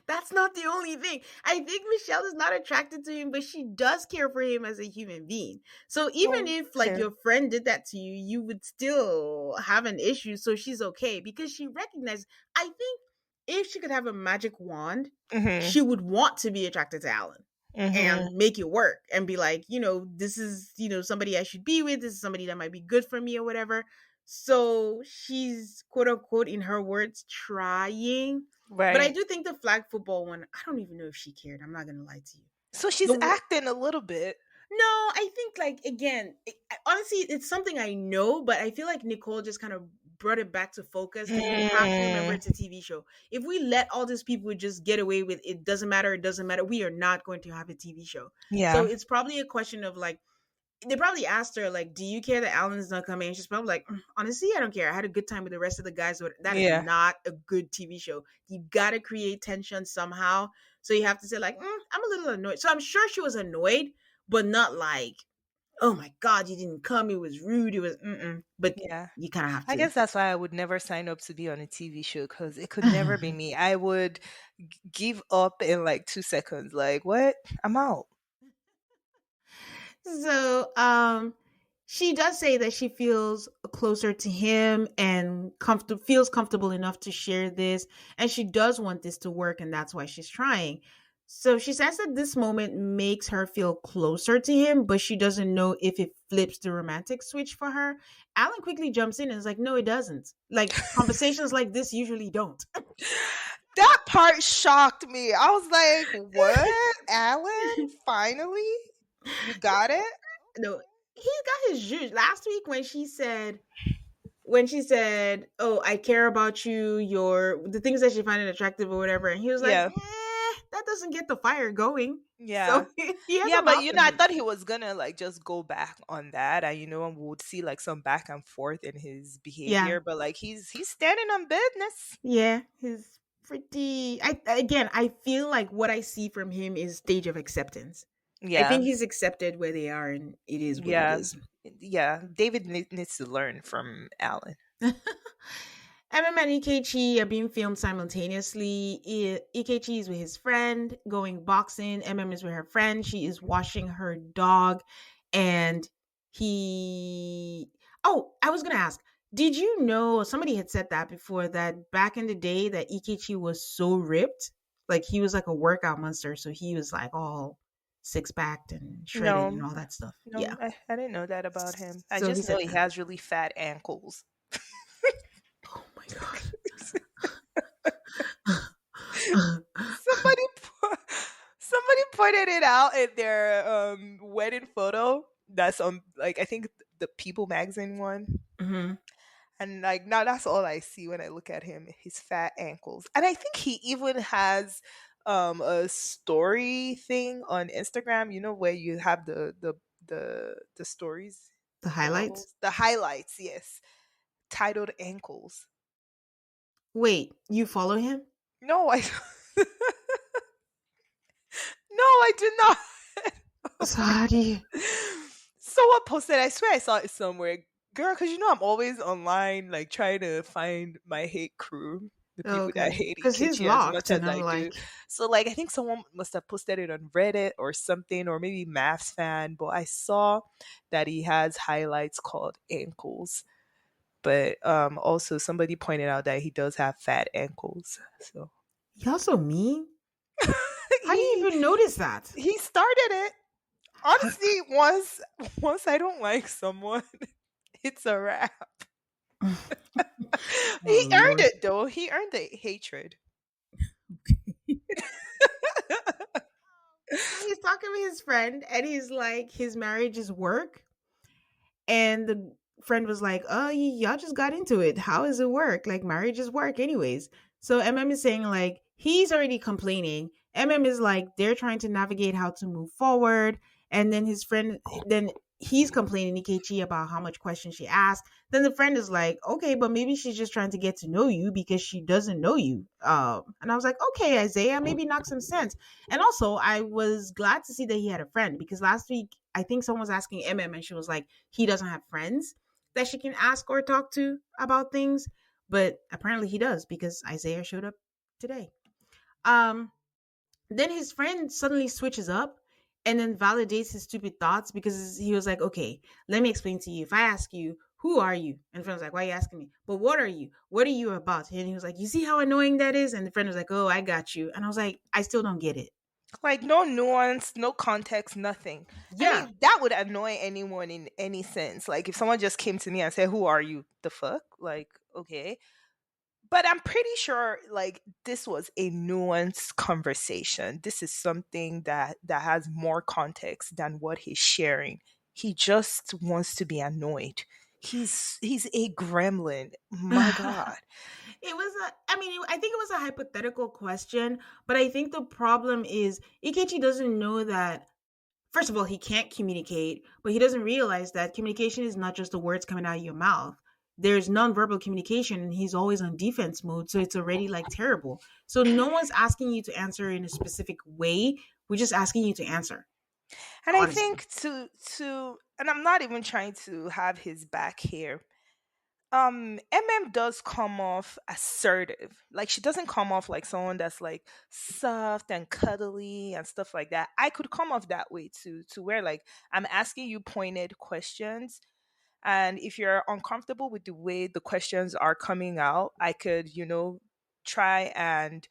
that's not the only thing. I think Michelle is not attracted to him, but she does care for him as a human being. So even if like Okay. your friend did that to you, you would still have an issue. So she's okay because she recognizes, I think if she could have a magic wand, Mhm. she would want to be attracted to Alan Mhm. and make it work and be like, this is, somebody I should be with. This is somebody that might be good for me or whatever. So she's quote unquote, in her words, trying. But I Right. do think the flag football one, I don't even know if she cared. I'm not going to lie to you. So she's The acting a little bit. No, I think like again, honestly, it's something I know, but I feel like Nicole just kind of brought it back to focus because you have to remember Mm, it's a TV show. If we let all these people just get away with it doesn't matter, we are not going to have a TV show. So yeah. it's probably a question of like they probably asked her like, "Do you care that Alan's not coming?" And she's probably like, "Honestly, I don't care. I had a good time with the rest of the guys." But that is Yeah. not a good TV show. You got to create tension somehow. So you have to say like, "I'm a little annoyed." So I'm sure she was annoyed, but not like, "Oh my god, you didn't come. It was rude. It was." But Yeah. you kind of have I to. guess that's why I would never sign up to be on a TV show, because it could never be me. I would give up in like 2 seconds. Like, what? I'm out. So, she does say that she feels closer to him and feels comfortable enough to share this, and she does want this to work, and that's why she's trying. So she says that this moment makes her feel closer to him, but she doesn't know if it flips the romantic switch for her. Alan quickly jumps in and is like, no, it doesn't. Like, conversations like this usually don't. That part shocked me. I was like, "What, Alan? Finally, you got it?" No, he got his juice last week when she said, "Oh, I care about you, your the things that she find attractive or whatever," and he was like, Yeah, that doesn't get the fire going." yeah, So he has yeah. a But mouth you know, on I him. thought he was gonna like just go back on that, and we would see like some back and forth in his Yeah, behavior. But like he's standing on business. yeah, he's pretty. I feel like what I see from him is stage of acceptance. I Yeah, think he's accepted where they are, and it is what it yeah, is. yeah. David needs to learn from Alan. MM and Ikechi are being filmed simultaneously. Ikechi is with his friend going boxing. MM is with her friend. She is washing her dog. And he. Oh, I was going to ask. Did you know somebody had said that before that back in the day that Ikechi was so ripped? Like he was like a workout monster. So he was like all six packed and shredded and No, all that stuff. no, Yeah. I didn't know that about him. I So he just know said he that. has really fat ankles. Oh my God. Somebody po- somebody pointed it out in their wedding photo. That's on like I think the People magazine one. Mhm. And like now that's all I see when I look at him, his fat ankles. And I think he even has a story thing on Instagram, where you have the stories, The the highlights. bubbles, the highlights, yes, titled ankles. Wait, you follow him? No, I no, I did not. Oh So my how do you? Someone posted, I swear I saw it somewhere. Girl, because I'm always online, like trying to find my hate crew, the people that Okay, hate because he's Ikechi as much locked, as and I'm I do. like, So, like, I think someone must have posted it on Reddit or something, or maybe MAFS fan, but I saw that he has highlights called ankles. But also, somebody pointed out that he does have fat ankles. So, you also mean? How do you he even notice that? he started it. Honestly, once I don't like someone, it's a wrap. Oh He earned Lord. it though. He earned the hatred. So he's talking with his friend, and he's like, his marriage is work, and the friend was like, "Oh, y'all just got into it. How does it work? Like marriage is work, anyways." So MM is saying like he's already complaining. MM is like they're trying to navigate how to move forward, and then his friend, then he's complaining to Ikechi about how much questions she asked. Then the friend is like, "Okay, but maybe she's just trying to get to know you because she doesn't know you." And I was like, "Okay, Isaiah, maybe knock some sense." And also, I was glad to see that he had a friend because last week I think someone was asking MM, and she was like, he doesn't have friends that she can ask or talk to about things, but apparently he does because Isaiah showed up today. Um, then his friend suddenly switches up and then validates his stupid thoughts because he was like, "Okay, let me explain to you. If I ask you, who are you?" And the friend was like, "Why are you asking me? But what are you? What are you about?" And he was like, "You see how annoying that is?" And the friend was like, "Oh, I got you." And I was like, "I still don't get it." Like no nuance, no context, nothing. I Yeah. mean, that would annoy anyone in any sense. Like if someone just came to me and said, "Who are you?" The fuck? Like, okay. But I'm pretty sure like this was a nuanced conversation. This is something that has more context than what he's sharing. He just wants to be annoyed. He's a gremlin. My god. It was I mean, I think it was a hypothetical question, but I think the problem is Ikechi doesn't know that. First of all, he can't communicate, but he doesn't realize that communication is not just the words coming out of your mouth. There's nonverbal communication, and he's always on defense mode, so it's already like terrible. So no one's asking you to answer in a specific way. We're just asking you to answer, And I honestly. think to and I'm not even trying to have his back here. MM does come off assertive. Like she doesn't come off like someone that's like soft and cuddly and stuff like that. I could come off that way too, to where like I'm asking you pointed questions And if you're uncomfortable with the way the questions are coming out, I could, try and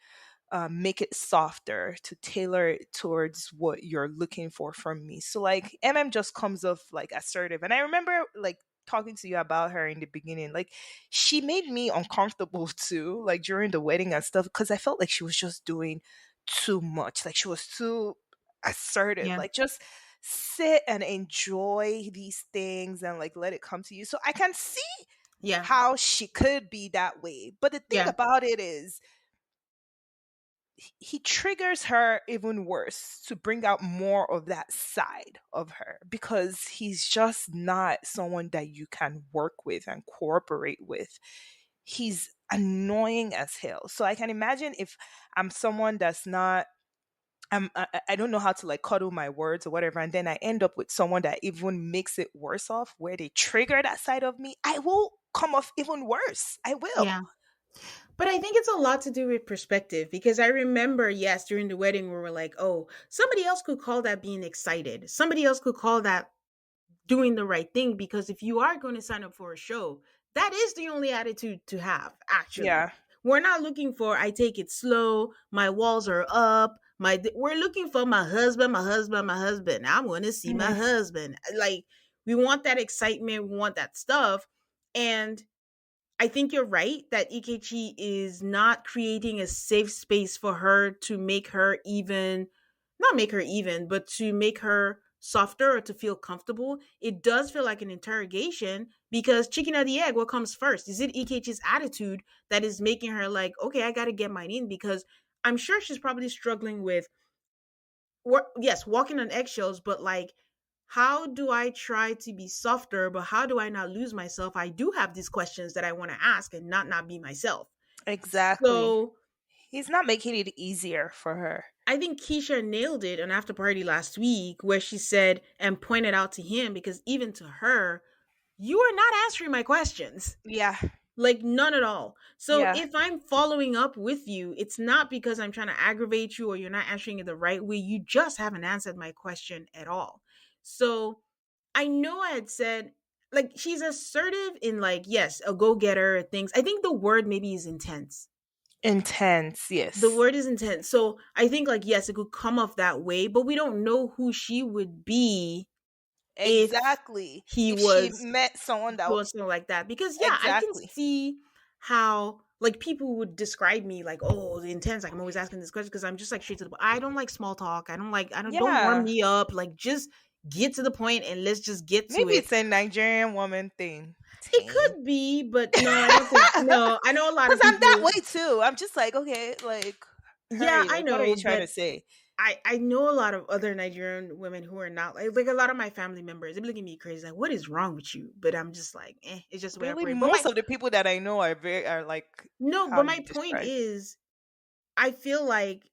make it softer to tailor it towards what you're looking for from me. So like just comes off like assertive. And I remember like talking to you about her in the beginning. Like she made me uncomfortable too, like during the wedding and stuff, because I felt like she was just doing too much. Like she was too assertive. Yeah. Like just sit and enjoy these things and like let it come to you. So I can see Yeah. how she could be that way. But the thing Yeah. about it is he triggers her even worse to bring out more of that side of her because he's just not someone that you can work with and cooperate with. He's annoying as hell. So I can imagine if I'm someone that's not I don't know how to like cuddle my words or whatever, and then I end up with someone that even makes it worse off, where they trigger that side of me, I will come off even worse. I will. Yeah. But I think it's a lot to do with perspective because I remember, yes, during the wedding, we were like, oh, somebody else could call that being excited. Somebody else could call that doing the right thing because if you are going to sign up for a show, that is the only attitude to have, actually. Yeah. We're not looking for I take it slow, my walls are up, we're looking for my husband, my husband, my husband. I want to see my Mhm. husband. Like we want that excitement, we want that stuff. And I think you're right that Ikechi is not creating a safe space for her to make her even, not make her even, but to make her softer or to feel comfortable. It does feel like an interrogation because chicken or the egg, what comes first? Is it Ikechi's attitude that is making her like, okay, I got to get mine in? Because I'm sure she's probably struggling with, yes, walking on eggshells, but like, how do I try to be softer, but how do I not lose myself? I do have these questions that I want to ask and not be myself. Exactly. So He's not making it easier for her. I think Keisha nailed it on After Party last week, where she said and pointed out to him, because even to her, you are not answering my questions. Yeah. Like none at all. So Yeah. if I'm following up with you, it's not because I'm trying to aggravate you or you're not answering it the right way. You just haven't answered my question at all. So I know I had said like she's assertive in like yes, a go-getter things. I think the word maybe is intense. Intense. The Yes. word is intense. So I think like yes, it could come off that way, but we don't know who she would be if Exactly. he If she was met someone that doing something like that because yeah, I can exactly. see how like people would describe me like, oh, the intense. Like I'm always asking this question because I'm just like straight to the point. I don't like small talk. I don't like. I don't warm Yeah. me up. Like just get to the point and let's just get to Maybe it. it's a Nigerian woman thing. It Ting. could be, but no, I don't think. No, I know a lot Because of I'm that people. way too. I'm just like, okay, like, Yeah, hurry. I Like, what are you know, trying but to say? I know a lot of other Nigerian women who are not like a lot of my family members. They be looking at me crazy, like, what is wrong with you? But I'm just like, it's just the way I Really, operate. But my most of the people that I know are very are like no, how but my you point describe. is, I feel like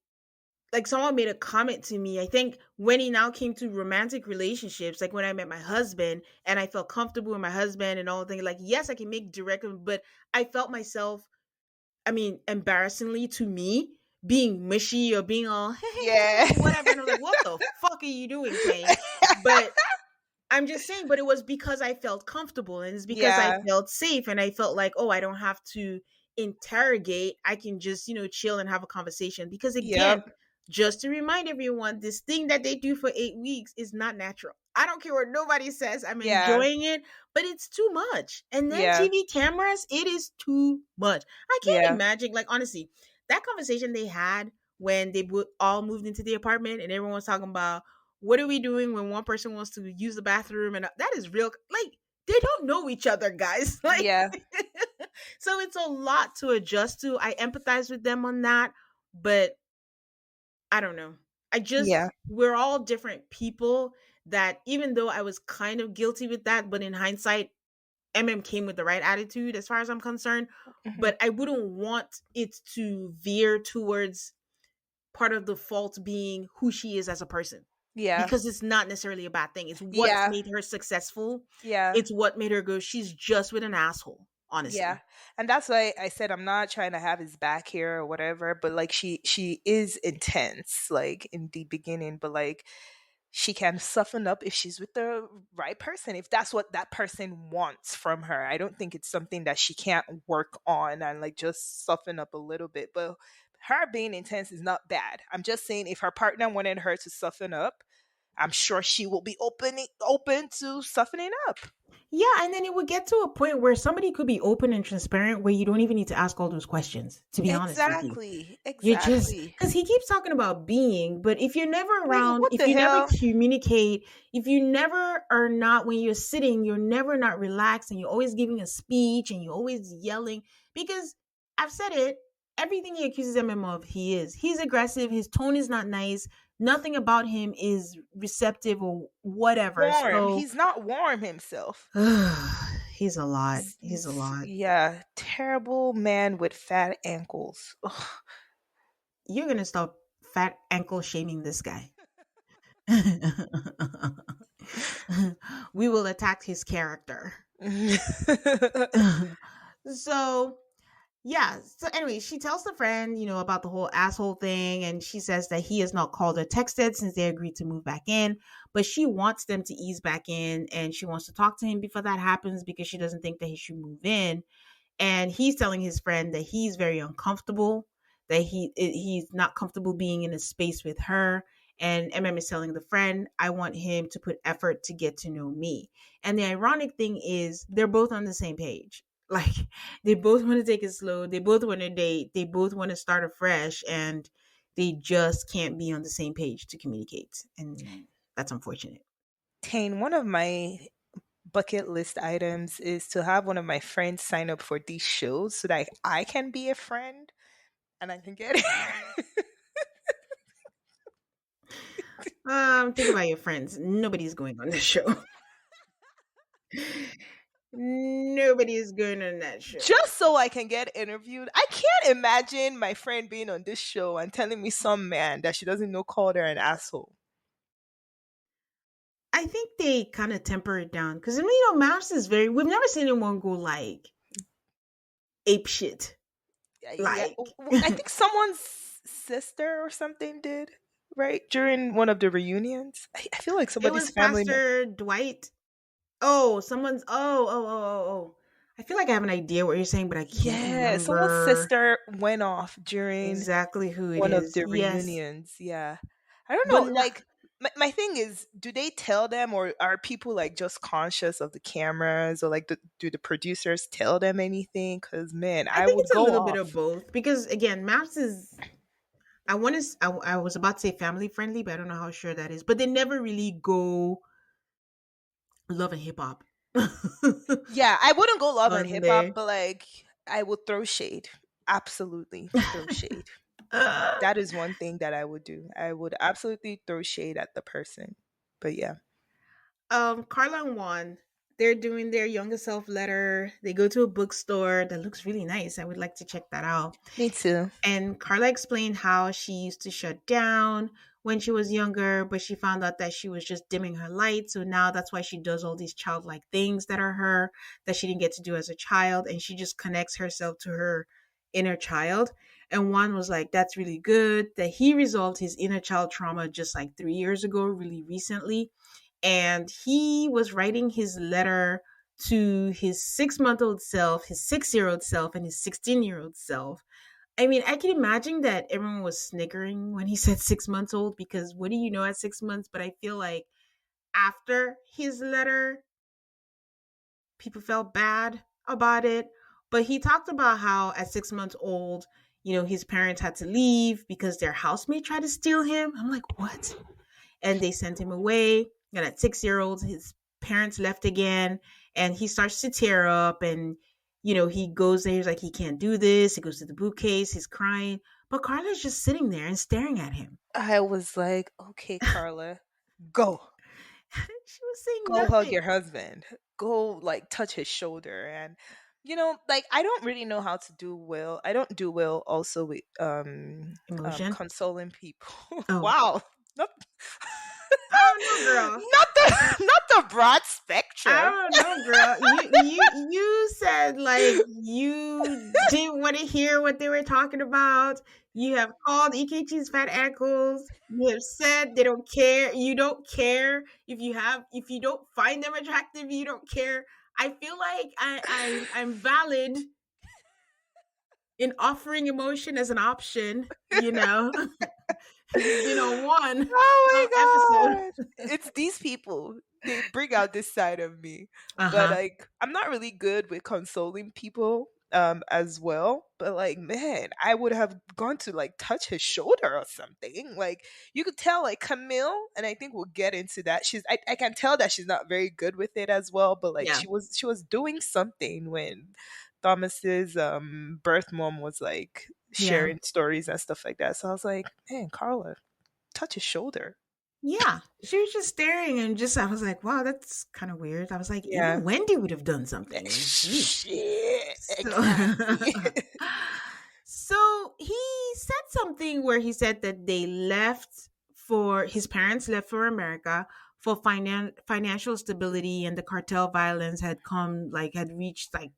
someone made a comment to me. I think when he now came to romantic relationships, like when I met my husband and I felt comfortable with my husband and all things, like yes, I can make direct, but I felt myself, I mean, embarrassingly to me, being mushy or being all Yeah. whatever. And I was like, what the fuck are you doing, Kane? But I'm just saying, but it was because I felt comfortable and it's because I Yeah. felt safe and I felt like, oh, I don't have to interrogate. I can just, chill and have a conversation. Because again, Yep. just to remind everyone, this thing that they do for 8 weeks is not natural. I don't care what nobody says. I'm Yeah. enjoying it, but it's too much. And then Yeah. TV cameras, it is too much. I can't Yeah. imagine, like, honestly, that conversation they had when they all moved into the apartment and everyone was talking about what are we doing when one person wants to use the bathroom and that is real, like they don't know each other, guys. Like Yeah. so it's a lot to adjust to. I empathize with them on that, but I don't know. I Yeah. just we're all different people that even though I was kind of guilty with that, but in hindsight came with the right attitude as far as I'm concerned, Mhm. but I wouldn't want it to veer towards part of the fault being who she is as a person Yeah. because it's not necessarily a bad thing. It's what's Yeah. made her successful. Yeah. It's what made her go, she's just with an asshole, Yeah. honestly. And that's why I said I'm not trying to have his back here or whatever, but like she is intense like in the beginning, but like she can soften up if she's with the right person, if that's what that person wants from her. I don't think it's something that she can't work on and like just soften up a little bit. But her being intense is not bad. I'm just saying if her partner wanted her to soften up, I'm sure she will be open to softening up. Yeah, and then it would get to a point where somebody could be open and transparent where you don't even need to ask all those questions, to be honest with you. Exactly. You're just Exactly. because he keeps talking about being, but if you're never Like around, what if the you never hell? communicate, if you never are not, when you're sitting, you're never not relaxed and you're always giving a speech and you're always yelling, because I've said it, everything he accuses him of, he is. He's aggressive, his tone is not nice, nothing about him is receptive or whatever. Warm. So He's not warm himself. he's a lot. He's a He's lot. yeah, terrible man with fat ankles. Ugh. You're gonna stop fat ankle shaming this guy. We will attack his character. So yeah. So anyway, she tells the friend, about the whole asshole thing, and she says that he has not called or texted since they agreed to move back in. But she wants them to ease back in, and she wants to talk to him before that happens because she doesn't think that he should move in. And he's telling his friend that he's very uncomfortable, that he's not comfortable being in a space with her. And is telling the friend, I want him to put effort to get to know me. And the ironic thing is they're both on the same page. Like, they both want to take it slow, they both want to date, they both want to start afresh, and they just can't be on the same page to communicate. And that's unfortunate. Tane, one of my bucket list items is to have one of my friends sign up for these shows so that I can be a friend and I can get it. Think about your friends. Nobody's going on this show. Nobody is going on that show. Just so I can get interviewed. I can't imagine my friend being on this show and telling me some man that she doesn't know called her an asshole. I think they kind of temper it down because Mouse is very. We've never seen anyone go like ape shit. Yeah, Like I think someone's sister or something did, right? During one of the reunions. I feel like it somebody's was family. Pastor Dwight. Oh, someone's. Oh. I feel like I have an idea what you're saying, but I can't Yeah, someone's remember sister went off during exactly who it one of is. the Yes, reunions. Yeah. I don't but know. not. Like, my thing is, do they tell them or are people like just conscious of the cameras or like, do the producers tell them anything? Because, man, I I think would it's a go little bit of off. both because again, Maps is. I want to. I was about to say family friendly, but I don't know how sure that is. But they never really go love and hip hop Yeah, I wouldn't go love and on hip hop, there. but like, I would throw shade. Absolutely throw shade. That is one thing that I would do. I would absolutely throw shade at the person. But yeah, Carla and Juan, they're doing their younger self letter. They go to a bookstore that looks really nice. I would like to check that out. me too. And Carla explained how she used to shut down when she was younger, but she found out that she was just dimming her light. So now that's why she does all these childlike things that are her, that she didn't get to do as a child. And she just connects herself to her inner child. And Juan was like, that's really good. That he resolved his inner child trauma just like 3 years ago, really recently. And he was writing his letter to his 6 month old self, his 6 year old self, and his 16-year old self. I mean, I can imagine that everyone was snickering when he said 6 months old because what do you know at 6 months? But I feel like after his letter, people felt bad about it. But he talked about how at 6 months old, his parents had to leave because their housemate tried to steal him. I'm like, what? And they sent him away. And at 6 year old, his parents left again, and he starts to tear up. And he goes there. He's like, he can't do this. He goes to the bookcase. He's crying, but Carla's just sitting there and staring at him. I was like, okay, Carla, go. She was saying Go hug nothing. your husband. Go like touch his shoulder and like I don't really know how to do well. I don't do well also with Emotion. consoling people. Oh, Wow. Not- I don't know, girl. Not the not the broad I spectrum. don't know, girl. You said like you didn't want to hear what they were talking about. You have called Ikechi's fat ankles. You have said they don't care. You don't care if you don't find them attractive. You don't care. I feel like I'm valid in offering emotion as an option. You know, you've been on one Oh episode. my god. It's these people. They bring out this side of me. Uh But huh. like I'm not really good with consoling people as well. But like man, I would have gone to like touch his shoulder or something. Like you could tell like Camille, and I think we'll get into that. I can tell that she's not very good with it as well, but like Yeah. she was doing something when Thomas's birth mom was like Yeah. sharing stories and stuff like that. So I was like, man, Carla, touch his shoulder. Yeah, she was just staring and just I was like, "Wow, that's kind of weird." I was like, Yeah. "Even Wendy would have done something." Jeez. Shit, So, exactly. so he said something where he said that they left for his parents left for America for financial stability, and the cartel violence had come like had reached like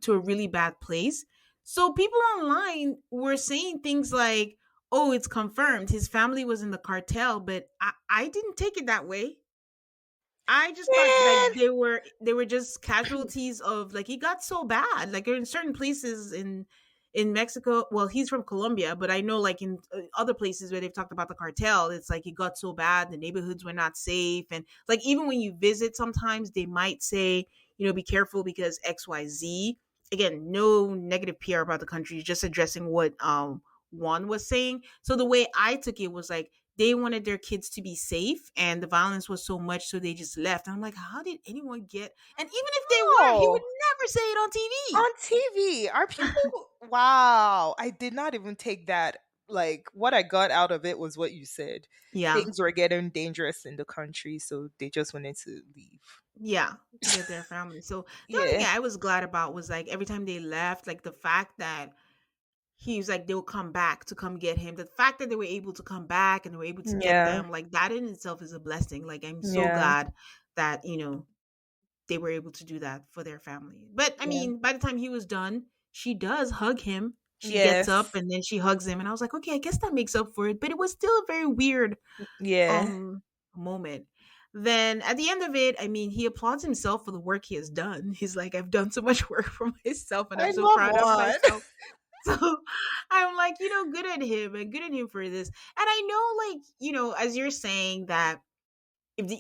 to a really bad place. So people online were saying things like, "Oh, it's confirmed his family was in the cartel," but I didn't take it that way. I just thought like Man. they were just casualties of like he got so bad like in certain places in Mexico. Well, he's from Colombia, but I know like in other places where they've talked about the cartel, it's like it got so bad the neighborhoods were not safe, and like even when you visit, sometimes they might say be careful because XYZ. Again, no negative PR about the country, just addressing what Juan was saying. So the way I took it was like they wanted their kids to be safe and the violence was so much so they just left. And I'm like, how did anyone get, and even if they were, he would Oh, never say it on on TV. TV. Are people wow. I did not even take that. Like what I got out of it was what you said. Yeah. Things were getting dangerous in the country, so they just wanted to leave. Yeah, to get their family. So the only Yeah. thing I was glad about was like every time they left, like the fact that he was like they'll come back to come get him. The fact that they were able to come back and they were able to get Yeah. them, like that in itself is a blessing. Like I'm so Yeah. glad that they were able to do that for their family. But I Yeah. mean, by the time he was done, she does hug him. She gets up Yes. and then she hugs him, and I was like, okay, I guess that makes up for it. But it was still a very weird Yeah. moment. Then at the end of it, I mean, he applauds himself for the work he has done. He's like, I've done so much work for myself, and I'm I so love proud of one. myself. So I'm like, good at him and good at him for this. And I know, like, as you're saying that if the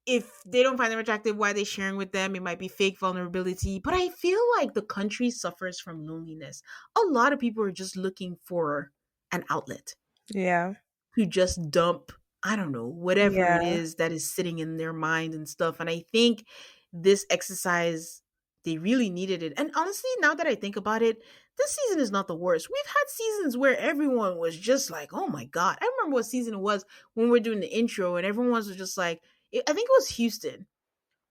if they don't find them attractive, why are they sharing with them? It might be fake vulnerability. But I feel like the country suffers from loneliness. A lot of people are just looking for an outlet Yeah. to just dump, I don't know, whatever it Yeah. is that is sitting in their mind and stuff. And I think this exercise, they really needed it. And honestly, now that I think about it, this season is not the worst. We've had seasons where everyone was just like, oh my God. I remember what season it was when we were doing the intro and everyone was just like, I think it was Houston,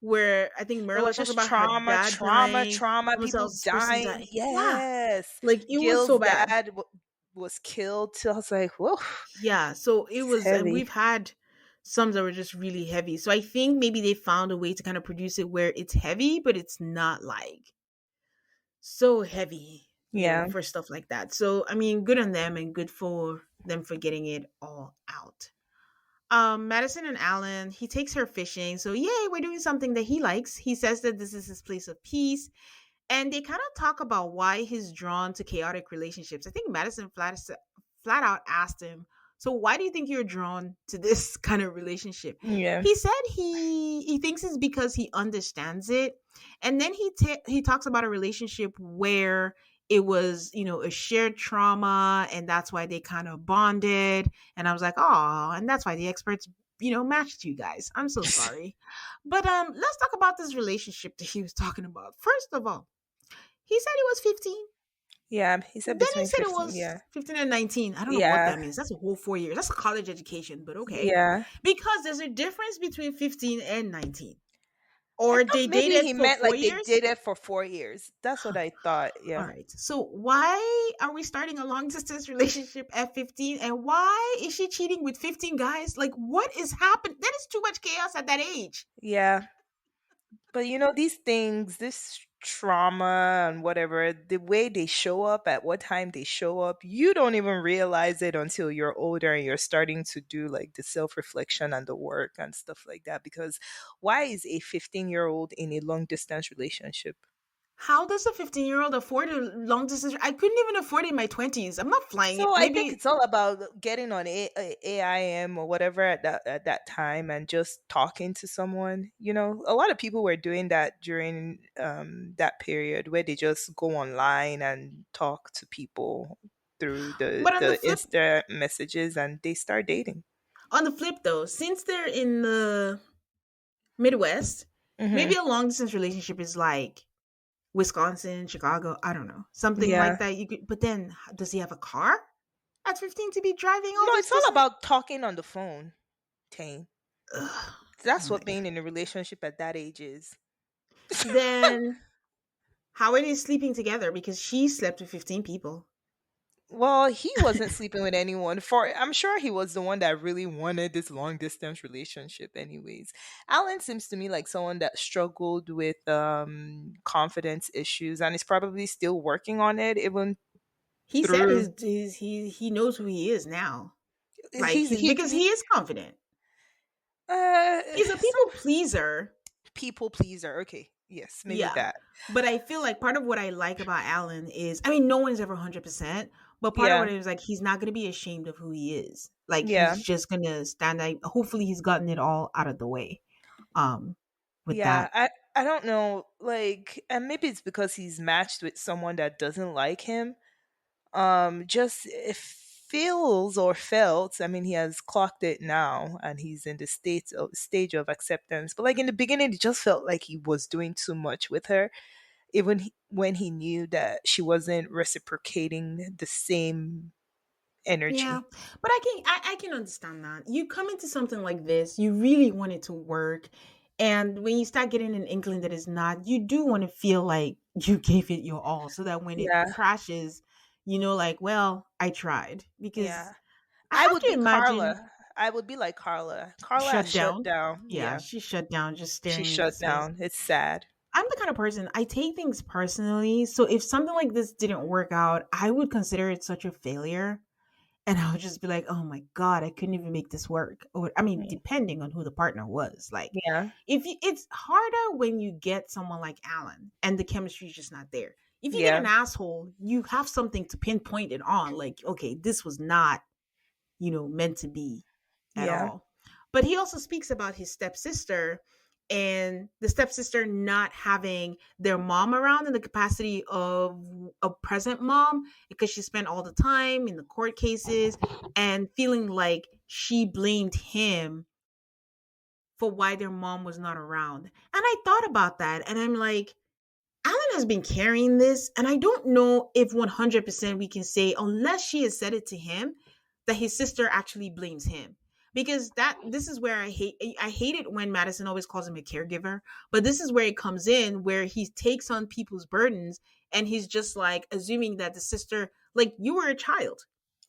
where I think It Merla was talked just about her trauma, dad trauma, dying, trauma, someone people else's person dying. dying. Yeah. Yes. Like it was so Gil's bad. dad was killed too. I was like, whoa, Yeah, so it it's was, and heavy. we've had some that were just really heavy. So I think maybe they found a way to kind of produce it where it's heavy, but it's not like so heavy, Yeah. for stuff like that. So I mean, good on them and good for them for getting it all out. Madison and Alan, he takes her fishing. So yay, we're doing something that he likes. He says that this is his place of peace. And they kind of talk about why he's drawn to chaotic relationships. I think Madison flat out asked him, "So why do you think you're drawn to this kind of relationship?" Yeah. He said he thinks it's because he understands it, and then he talks about a relationship where it was a shared trauma, and that's why they kind of bonded. And I was like, oh, and that's why the experts matched you guys. I'm so sorry, but let's talk about this relationship that he was talking about. First of all, he said he was 15. Yeah. He said Then he between said it 15. was Yeah. 15 and 19. I don't know what Yeah. that means. That's a whole 4 years. That's a college education, but okay. Yeah. Because there's a difference between 15 and 19. I Or thought they maybe dated he for meant four like they years? did it for 4 years. That's what I thought. All Yeah. right. So why are we starting a long distance relationship at 15? And why is she cheating with 15 guys? Like, what is happening? That is too much chaos at that age. Yeah. But these things, this trauma and whatever, the way they show up, at what time they show up, you don't even realize it until you're older and you're starting to do like the self reflection and the work and stuff like that. Because why is a 15-year-old in a long distance relationship? How does a 15-year-old afford a long distance? I couldn't even afford it in my 20s. I'm not flying it. So I think Maybe it's all about getting on AIM or whatever at that time and just talking to someone. A lot of people were doing that during that period where they just go online and talk to people through the but the Insta messages and they start dating. on the flip though, since they're in the Midwest, Hmm. maybe a long distance relationship is like Wisconsin, Chicago, I don't know. Something Yeah. like that. You could but then does he have a car at 15 to be driving all No, this it's all distance? about talking on the phone, Tane. Ugh, oh That's my what god. being in a relationship at that age is. Then how are they sleeping together? Because she slept with 15 people. Well, he wasn't sleeping with anyone. For I'm sure he was the one that really wanted this long distance relationship anyways. Alan seems to me like someone that struggled with confidence issues and is probably still working on it even He said through he knows who he is now. Like he's he because he he is confident. He's a some people pleaser. people pleaser. Okay. Yes, maybe Yeah. that. But I feel like part of what I like about Alan is, I mean, no one's ever 100%, but part of Yeah. what it is like, he's not going to be ashamed of who he is. Like, Yeah. he's just going to stand out. Hopefully, he's gotten it all out of the way um, with Yeah. that. I don't know, like, and maybe it's because he's matched with someone that doesn't like him. Just it feels or felt, I mean, he has clocked it now and he's in the stage of acceptance, but like in the beginning it just felt like he was doing too much with her, even when he knew that she wasn't reciprocating the same Yeah, energy. but I can understand that. You come into something like this, you really want it to work, and when you start getting an inkling that it's not, you do want to feel like you gave it your all, so that when it Yeah. crashes, you know, like, well, I tried. Yeah. Because I I have would to be imagine Carla. I would be like Carla has shut shut down. down. Yeah, Yeah. she shut down, just She staring into shut space. down. It's sad. I'm the kind of person, I take things personally. So if something like this didn't work out, I would consider it such a failure. And I would just be like, "Oh my god, I couldn't even make this work." Or I mean, Mm. depending on who the partner was. Like Yeah. if you, it's harder when you get someone like Alan and the chemistry is just not there. If you get Yeah. an asshole, you have something to pinpoint it on. Like, okay, this was not, meant to be at Yeah. all. But he also speaks about his stepsister and the stepsister not having their mom around in the capacity of a present mom because she spent all the time in the court cases and feeling like she blamed him for why their mom was not around. And I thought about that and I'm like, Alan has been carrying this, and I don't know if 100% we can say, unless she has said it to him, that his sister actually blames him. Because this is where I hate it when Madison always calls him a caregiver, but this is where it comes in where he takes on people's burdens and he's just like assuming that the sister, like, you were a child.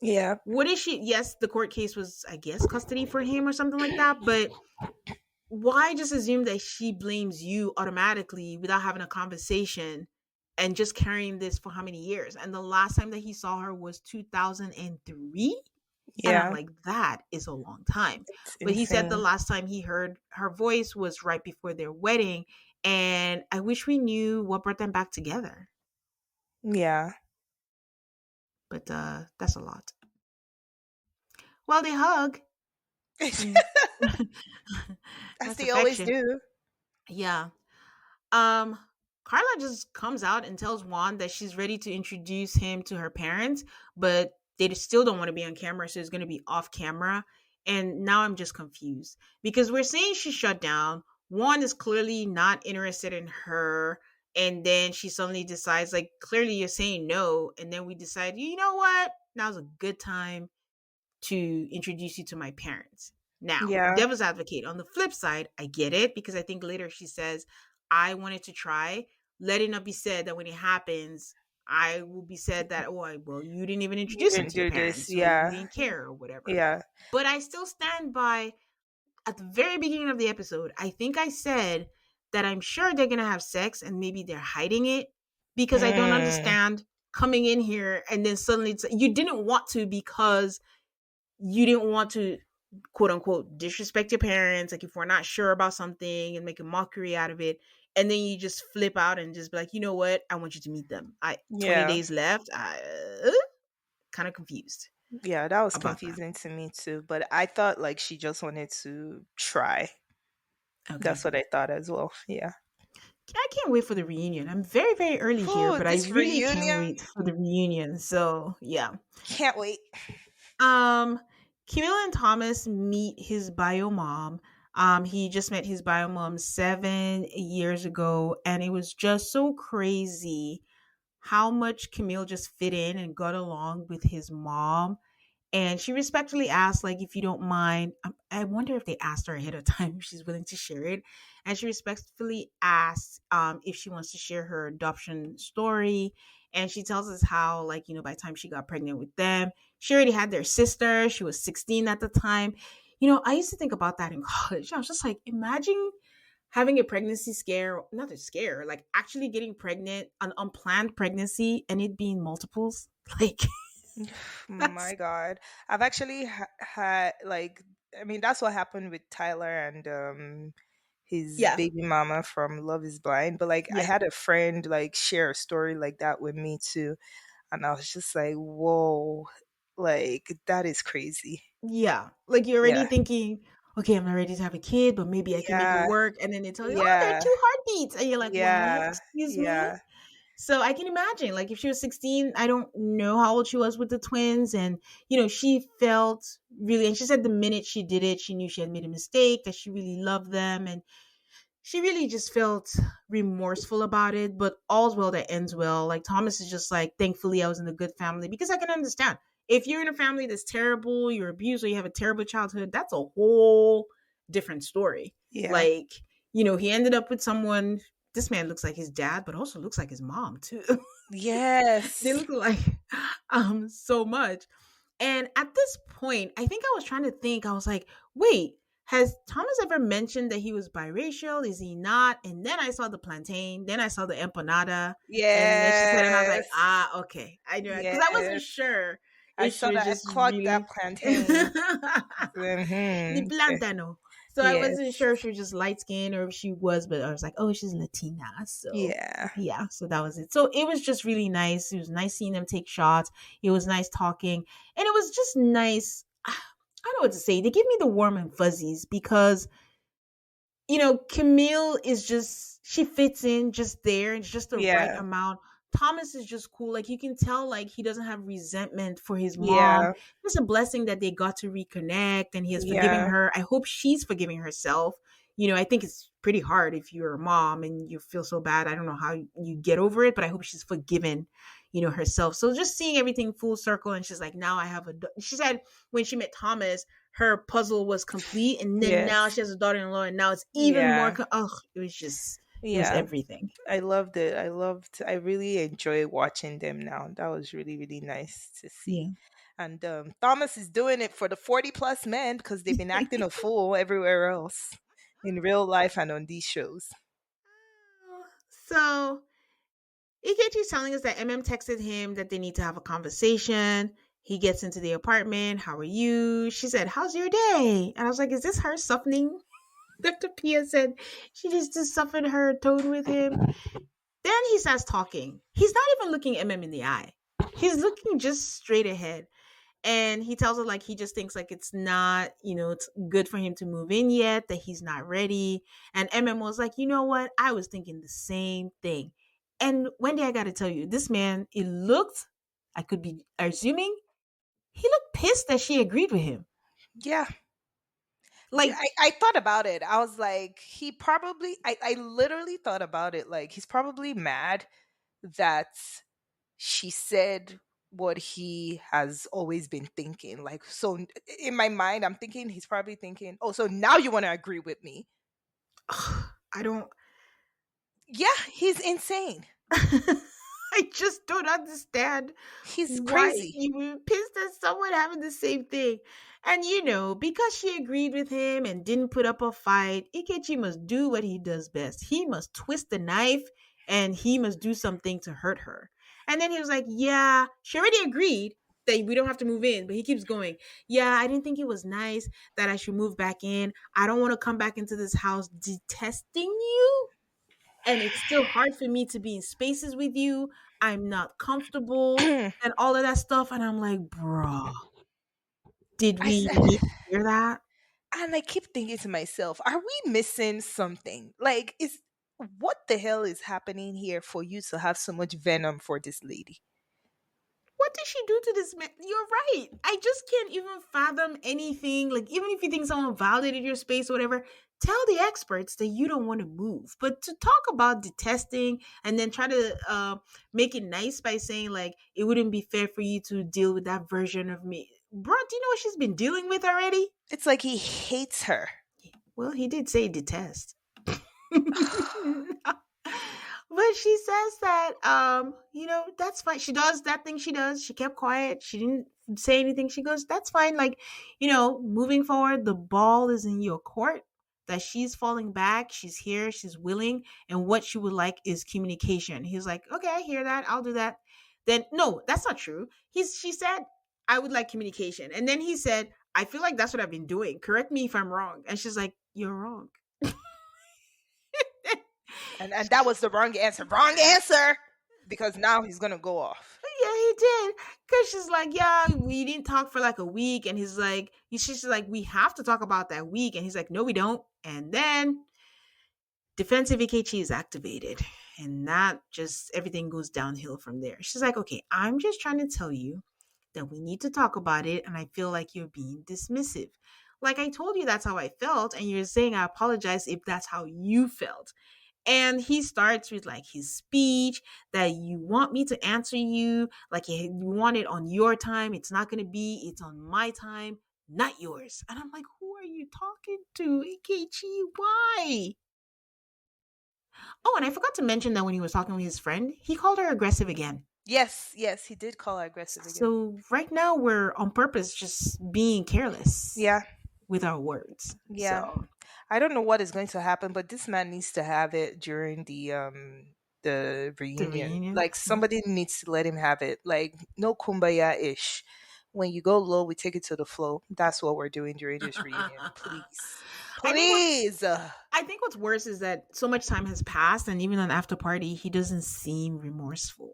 Yeah. What is she? Yes, the court case was, I guess, custody for him or something like that, but why just assume that she blames you automatically without having a conversation and just carrying this for how many years? And the last time that he saw her was 2003. And I'm Yeah. like, that is a long time. It's But he said the insane. last time he heard her voice was right before their wedding. And I wish we knew what brought them back together. Yeah. But that's a lot. Well, they hug. Mm. As That's they always affection. do. Yeah. Um, Carla just comes out and tells Juan that she's ready to introduce him to her parents, but they still don't want to be on camera, so it's going to be off camera. And now I'm just confused because we're saying she shut down. Juan is clearly not interested in her. And then she suddenly decides, like, clearly you're saying no. And then we decide, you know what? Now's a good time to introduce you to my parents. Now, Yeah. devil's advocate. On the flip side, I get it because I think later she says, I wanted to try, let it not be said that when it happens, I will be said that, oh, well, you didn't even You introduce him didn't to your do this. parents, so you Yeah. didn't care or whatever. Yeah. But I still stand by, at the very beginning of the episode, I think I said that I'm sure they're going to have sex and maybe they're hiding it, because I don't Mm. understand coming in here and then suddenly you didn't want to, because you didn't want to, quote unquote, disrespect your parents, like if we're not sure about something and make a mockery out of it, and then you just flip out and just be like, you know what, I want you to meet them. I 20 Yeah. days left. I kind of confused Yeah, that was about that. confusing to me too. But I thought like she just wanted to try. Okay. That's what I thought as well. Yeah. I can't wait for the reunion. I'm very, very early here, Oh, but I this really can't reunion. wait for the reunion. So yeah. Can't wait. Um, Camille and Thomas meet his bio mom. He just met his bio mom 7 years ago, and it was just so crazy how much Camille just fit in and got along with his mom. And she respectfully asked, like, if you don't mind, I wonder if they asked her ahead of time if she's willing to share it. And she respectfully asked if she wants to share her adoption story. And she tells us how, like, by the time she got pregnant with them, she already had their sister. She was 16 at the time. I used to think about that in college. I was just like, imagine having a pregnancy scare, not a scare, like actually getting pregnant, an unplanned pregnancy, and it being multiples. Like, My that's, God. I've actually had like I mean that's what happened with Tyler and his yeah, baby mama from Love is Blind, but like I yeah. had a friend like share a story like that with me too, and I was just like, "Whoa. Like that is crazy." Yeah. Like you're already Yeah. thinking, okay, I'm not ready to have a kid, but maybe I can make it Yeah. work. And then they tell you, oh, there are Yeah. two heartbeats. And you're like, what? Yeah. Excuse me? Yeah. So I can imagine, like, if she was 16, I don't know how old she was with the twins. And, she felt really, and she said the minute she did it, she knew she had made a mistake, that she really loved them. And she really just felt remorseful about it, but all's well that ends well. Like Thomas is just like, thankfully I was in a good family, because I can understand if you're in a family that's terrible, you're abused, or you have a terrible childhood, that's a whole different story. Yeah. Like, he ended up with someone. This man looks like his dad, but also looks like his mom too. They Yes. look like so much. And at this point, I think I was trying to think, I was like, wait, has Thomas ever mentioned that he was biracial? Is he not? And then I saw the plantain, then I saw the empanada, and then she said, and I was like, Yes. ah, okay. I knew it. Because I wasn't Yes. sure I if saw she was that. I just caught that really plantain. the Mhm. plantano. So I wasn't Yes. sure if she was just light skinned or if she was, but I was like, oh, she's Latina. So Yeah. yeah, so that was it. So it was just really nice. It was nice seeing them take shots. It was nice talking. And it was just nice. I don't know what to say. They give me the warm and fuzzies, because Camille is just, she fits in just there. It's just the right Yeah. amount. Thomas is just cool. Like you can tell, like he doesn't have resentment for his mom. Yeah. It's a blessing that they got to reconnect and he has forgiven Yeah. her. I hope she's forgiving herself. I think it's pretty hard if you're a mom and you feel so bad. I don't know how you get over it, but I hope she's forgiven, herself. So just seeing everything full circle, and she's like, now I have a. She said when she met Thomas, her puzzle was complete, and then now Yes. she has a daughter-in-law, and now it's even more. Yeah. Oh, it was Yeah. everything. I loved it. I really enjoy watching them now. That was really, really nice to Yeah. see. And Thomas is doing it for the 40 plus men because they've been acting a fool everywhere else in real life and on these shows. So Ikechi's telling us that MM texted him that they need to have a conversation. He gets into the apartment. How are you? She said, how's your day? And I was like, is this her softening? Dr. Pia said she just to soften her tone with him. Then he starts talking. He's not even looking MM in the eye. He's looking just straight ahead. And he tells her like he just thinks like it's not, it's good for him to move in yet, that he's not ready. And MM was like, you know what? I was thinking the same thing. And Wendy, I gotta tell you, this man, it looked, I could be assuming, he looked pissed that she agreed with him. Yeah. Yeah, Like, I thought about it. I was like, he probably, I literally thought about it. Like, he's probably mad that she said what he has always been thinking. Like, so in my mind, I'm thinking he's probably thinking, oh, so now you want to agree with me. I don't. Yeah, he's insane. I just don't understand He's why crazy. you were pissed at someone having the same thing. And because she agreed with him and didn't put up a fight, Ikechi must do what he does best. He must twist the knife and he must do something to hurt her. And then he was like, yeah, she already agreed that we don't have to move in, but he keeps going. Yeah, I didn't think it was nice that I should move back in. I don't want to come back into this house detesting you, and it's still hard for me to be in spaces with you. I'm not comfortable I and all of that stuff. And I'm like, bruh, did s- we need to hear that? and I keep thinking to myself, are we missing something? Like, is what the hell is happening here for you to have so much venom for this lady? What did she do to this man? You're right. I just can't even fathom anything. Like, even if you think someone violated your space or whatever, tell the experts that you don't want to move. But to talk about detesting and then try to make it nice by saying, like, it wouldn't be fair for you to deal with that version of me. Bro, do you know what she's been dealing with already? It's like he hates her. Well, he did say detest. But she says that that's fine. She does that thing she does. She kept quiet. She didn't say anything. She goes, that's fine. Like, moving forward, the ball is in your court. That she's falling back, she's here, she's willing, and what she would like is communication. He's like, okay, I hear that, I'll do that. Then no, that's not true. She said, I would like communication. And then he said, I feel like that's what I've been doing. Correct me if I'm wrong. And she's like, you're wrong. And that was the wrong answer. Wrong answer! Because now he's gonna go off. Yeah, he did. Cause she's like, yeah, we didn't talk for like a week, and she's like, we have to talk about that week, and he's like, no, we don't. And then defensive EKG is activated, and that just everything goes downhill from there. She's like, okay, I'm just trying to tell you that we need to talk about it, and I feel like you're being dismissive. Like I told you, that's how I felt, and you're saying I apologize if that's how you felt. And he starts with like his speech that you want me to answer you, like you want it on your time. It's not going to be, it's on my time, not yours. And I'm like, who are you talking to, Ikechi? Why? Oh, and I forgot to mention that when he was talking with his friend, he called her aggressive again. Yes, yes, he did call her aggressive again. So right now we're on purpose just being careless Yeah, with our words. yeah. So I don't know what is going to happen, but this man needs to have it during the the reunion. reunion. Like somebody needs to let him have it. Like no kumbaya ish. When you go low, we take it to the flow. That's what we're doing during this reunion. Please. I think what Please. I think what's worse is that so much time has passed, and even on after party, he doesn't seem remorseful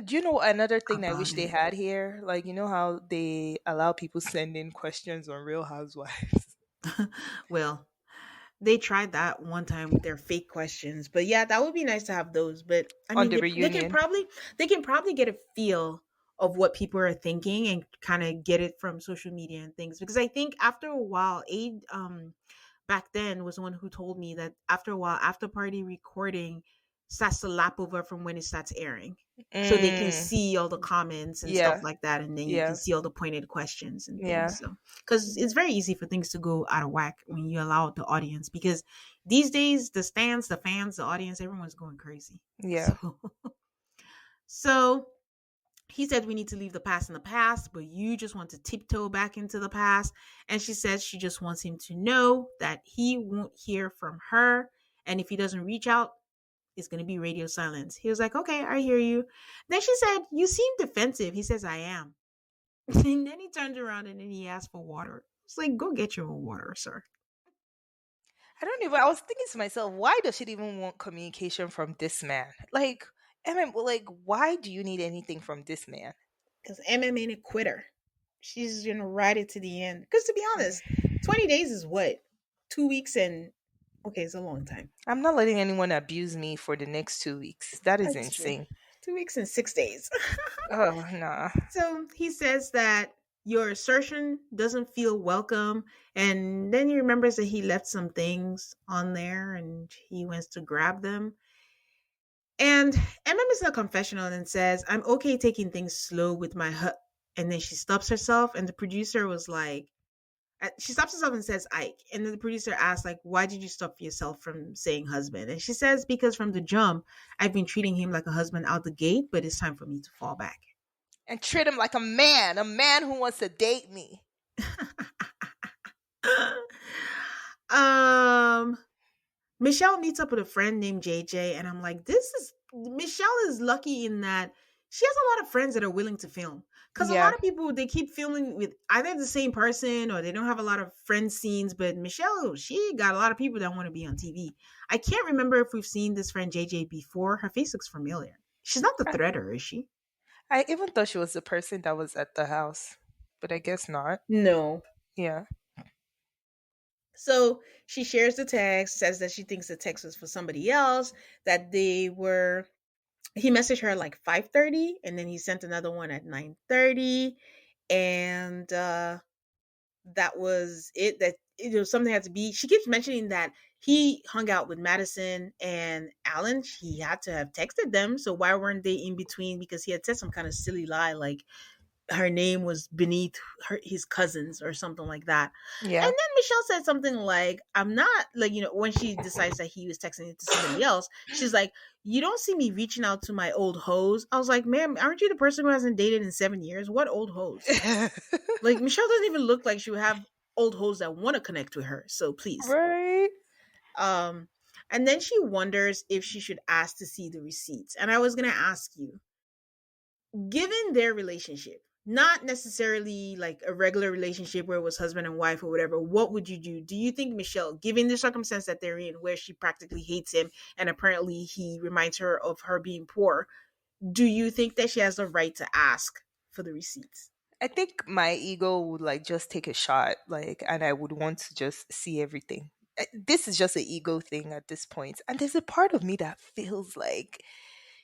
Do you know another thing I about wish they it. had here? Like, you know how they allow people send in questions on Real Housewives? Well, they tried that one time with their fake questions, but yeah, that would be nice to have those. But I On mean, the reunion. they can probably get a feel of what people are thinking and kind of get it from social media and things. Because I think after a while, Aid back then was the one who told me that after a while, after party recording starts to lap over from when it starts airing. So they can Mm, see all the comments and stuff yeah, like that, and then you can yeah, see all the pointed questions and yeah, things. So, because it's very easy for things to go out of whack when you allow the audience. Because these days, the stands, the fans, the audience, everyone's going crazy. yeah. So, so he said we need to leave the past in the past, but you just want to tiptoe back into the past. And she says she just wants him to know that he won't hear from her. And if he doesn't reach out, it's going to be radio silence. He was like, okay, I hear you. Then she said, you seem defensive. He says, I am. And then he turned around and then he asked for water. It's like, go get your own water, sir. I don't even. I was thinking to myself, why does she even want communication from this man? Like, like, why do you need anything from this man? Because MM ain't a quitter. She's going to ride it to the end. Because to be honest, 20 days is what? 2 weeks and, okay, it's a long time. I'm not letting anyone abuse me for the next 2 weeks. That is That's true. insane. 2 weeks and 6 days. Oh, nah. So he says that your assertion doesn't feel welcome. And then he remembers that he left some things on there and he wants to grab them. And MM is in a confessional and says, I'm okay taking things slow with my And then she stops herself. And the producer was like, She stops herself and says Ike. And then the producer asks, like, why did you stop yourself from saying husband? And she says, because from the jump, I've been treating him like a husband out the gate, but it's time for me to fall back. And treat him like a man who wants to date me. um, Michelle meets up with a friend named JJ, and I'm like, this is Michelle is lucky in that she has a lot of friends that are willing to film. Because a Yeah. lot of people they keep filming with either the same person or they don't have a lot of friend scenes. But Michelle, she got a lot of people that want to be on TV. I can't remember if we've seen this friend JJ before. Her face looks familiar. She's not the I, threader, is she? I even thought she was the person that was at the house, but I guess not. No. Yeah. So she shares the text, says that she thinks the text was for somebody else, that they were he messaged her at like 5:30 and then he sent another one at 9:30 and that was it that something had to be she keeps mentioning that he hung out with Madison and Alan. He had to have texted them, so why weren't they in between? Because he had said some kind of silly lie like her name was beneath his cousins or something like that. And Yeah. then Michelle said something like, I'm not like, when she decides that he was texting it to somebody else, she's like, you don't see me reaching out to my old hoes. I was like, ma'am, aren't you the person who hasn't dated in 7 years? What old hoes? Like, Michelle doesn't even look like she would have old hoes that want to connect with her. So please. Right. Um, and then she wonders if she should ask to see the receipts. And I was going to ask you, given their relationship, not necessarily like a regular relationship where it was husband and wife or whatever, what would you do? Do you think Michelle, given the circumstance that they're in, where she practically hates him and apparently he reminds her of her being poor, do you think that she has the right to ask for the receipts? I think my ego would like just take a shot, like, and I would want to just see everything. This is just an ego thing at this point. And there's a part of me that feels like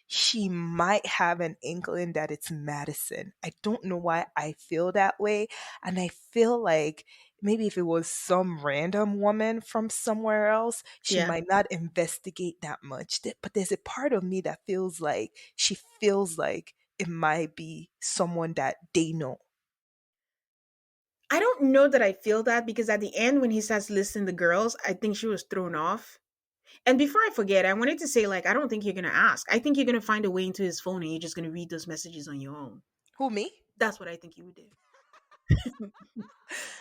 she might have an inkling that it's Madison. I don't know why I feel that way. And I feel like maybe if it was some random woman from somewhere else, she Yeah. might not investigate that much. But there's a part of me that feels like she feels like it might be someone that they know. I don't know that I feel that because at the end, when he starts listing the girls, I think she was thrown off. And before I forget, I wanted to say, like, I don't think you're going to ask. I think you're going to find a way into his phone and you're just going to read those messages on your own. Who, me? That's what I think you would do.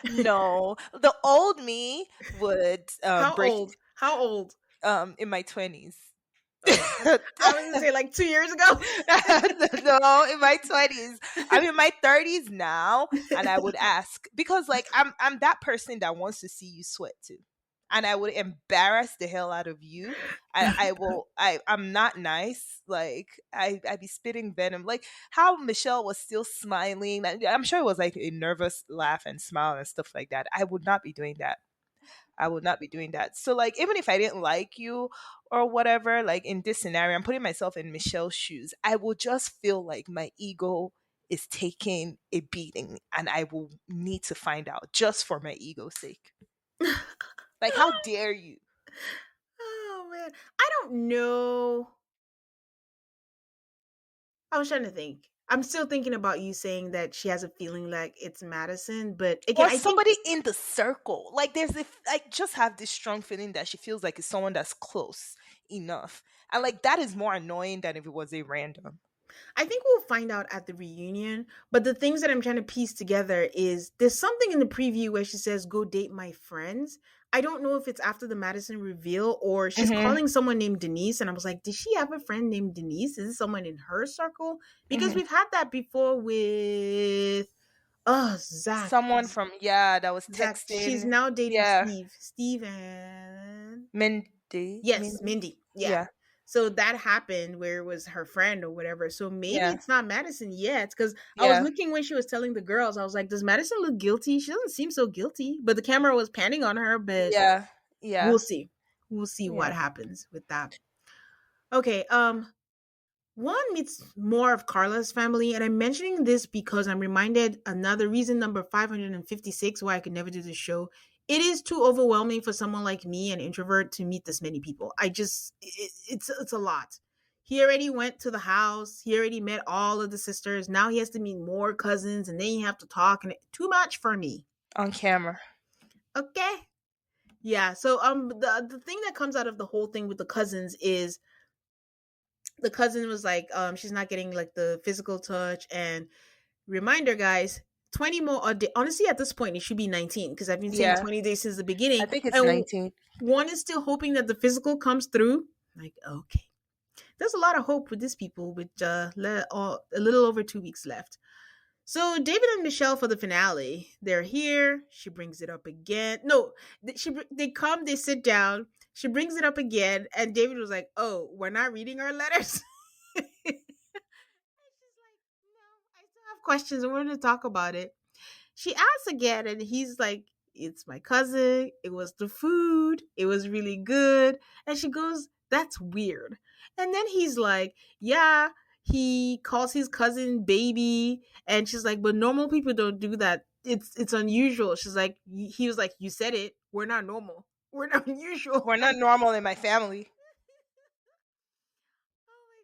No, the old me would How break old? How old? in my 20s. Oh, I was gonna say like 2 years ago. No, in my 20s. I'm in my 30s now, and I would ask because like I'm that person that wants to see you sweat too. And I would embarrass the hell out of you. I'm not nice. Like I be spitting venom. Like how Michelle was still smiling. I'm sure it was like a nervous laugh and smile and stuff like that. I would not be doing that. I would not be doing that. So like even if I didn't like you or whatever, like in this scenario, I'm putting myself in Michelle's shoes. I will just feel like my ego is taking a beating and I will need to find out just for my ego's sake. Like how dare you? Oh man, I don't know. I was trying to think. I'm still thinking about you saying that she has a feeling like it's Madison, but again, Or I think somebody in the circle. Like there's a I just have this strong feeling that she feels like it's someone that's close enough. And like that is more annoying than if it was a random. I think we'll find out at the reunion. But the things that I'm trying to piece together is there's something in the preview where she says, "Go date my friends." I don't know if it's after the Madison reveal or she's Hmm. calling someone named Denise. And I was like, did she have a friend named Denise? Is this someone in her circle? Because Hmm. we've had that before with Zach. Someone from yeah that was Zach. She's texting. now dating Yeah. Steve. Steve and Mindy. yes, Mindy. Mindy. Yeah. Yeah. So that happened where it was her friend or whatever. So maybe Yeah. it's not Madison yet. Because I was Yeah. looking when she was telling the girls, I was like, does Madison look guilty? She doesn't seem so guilty. But the camera was panning on her. But Yeah. Yeah. we'll see. We'll see what Yeah. happens with that. Okay. One meets more of Carla's family, and I'm mentioning this because I'm reminded another reason number 556 why I could never do this show. It is too overwhelming for someone like me, an introvert, to meet this many people. It's a lot. He already went to the house. He already met all of the sisters. Now he has to meet more cousins, and then you have to talk, and too much for me. On camera. Okay. Yeah. So the thing that comes out of the whole thing with the cousins is the cousin was like, she's not getting like the physical touch. And reminder, guys, 20 more honestly, at this point, it should be 19 because I've been saying Yeah, 20 days since the I beginning. think it's And 19. one is still hoping that the physical comes through. Like, okay. There's a lot of hope with these people with a little over 2 weeks left. So David and Michelle for the finale. They're here. She brings it up again. No, they come. They sit down. She brings it up again, and David was like, "Oh, we're not reading our letters." And she's like, "No, I still have questions, and we're going to talk about it." She asks again, and he's like, "It's my cousin. It was the food. It was really good." And she goes, "That's weird." And then he's like, "Yeah." He calls his cousin baby, and she's like, "But normal people don't do that. It's unusual." She's like, he was like, "You said it. We're not normal. We're not unusual." We're not normal in my family. Oh my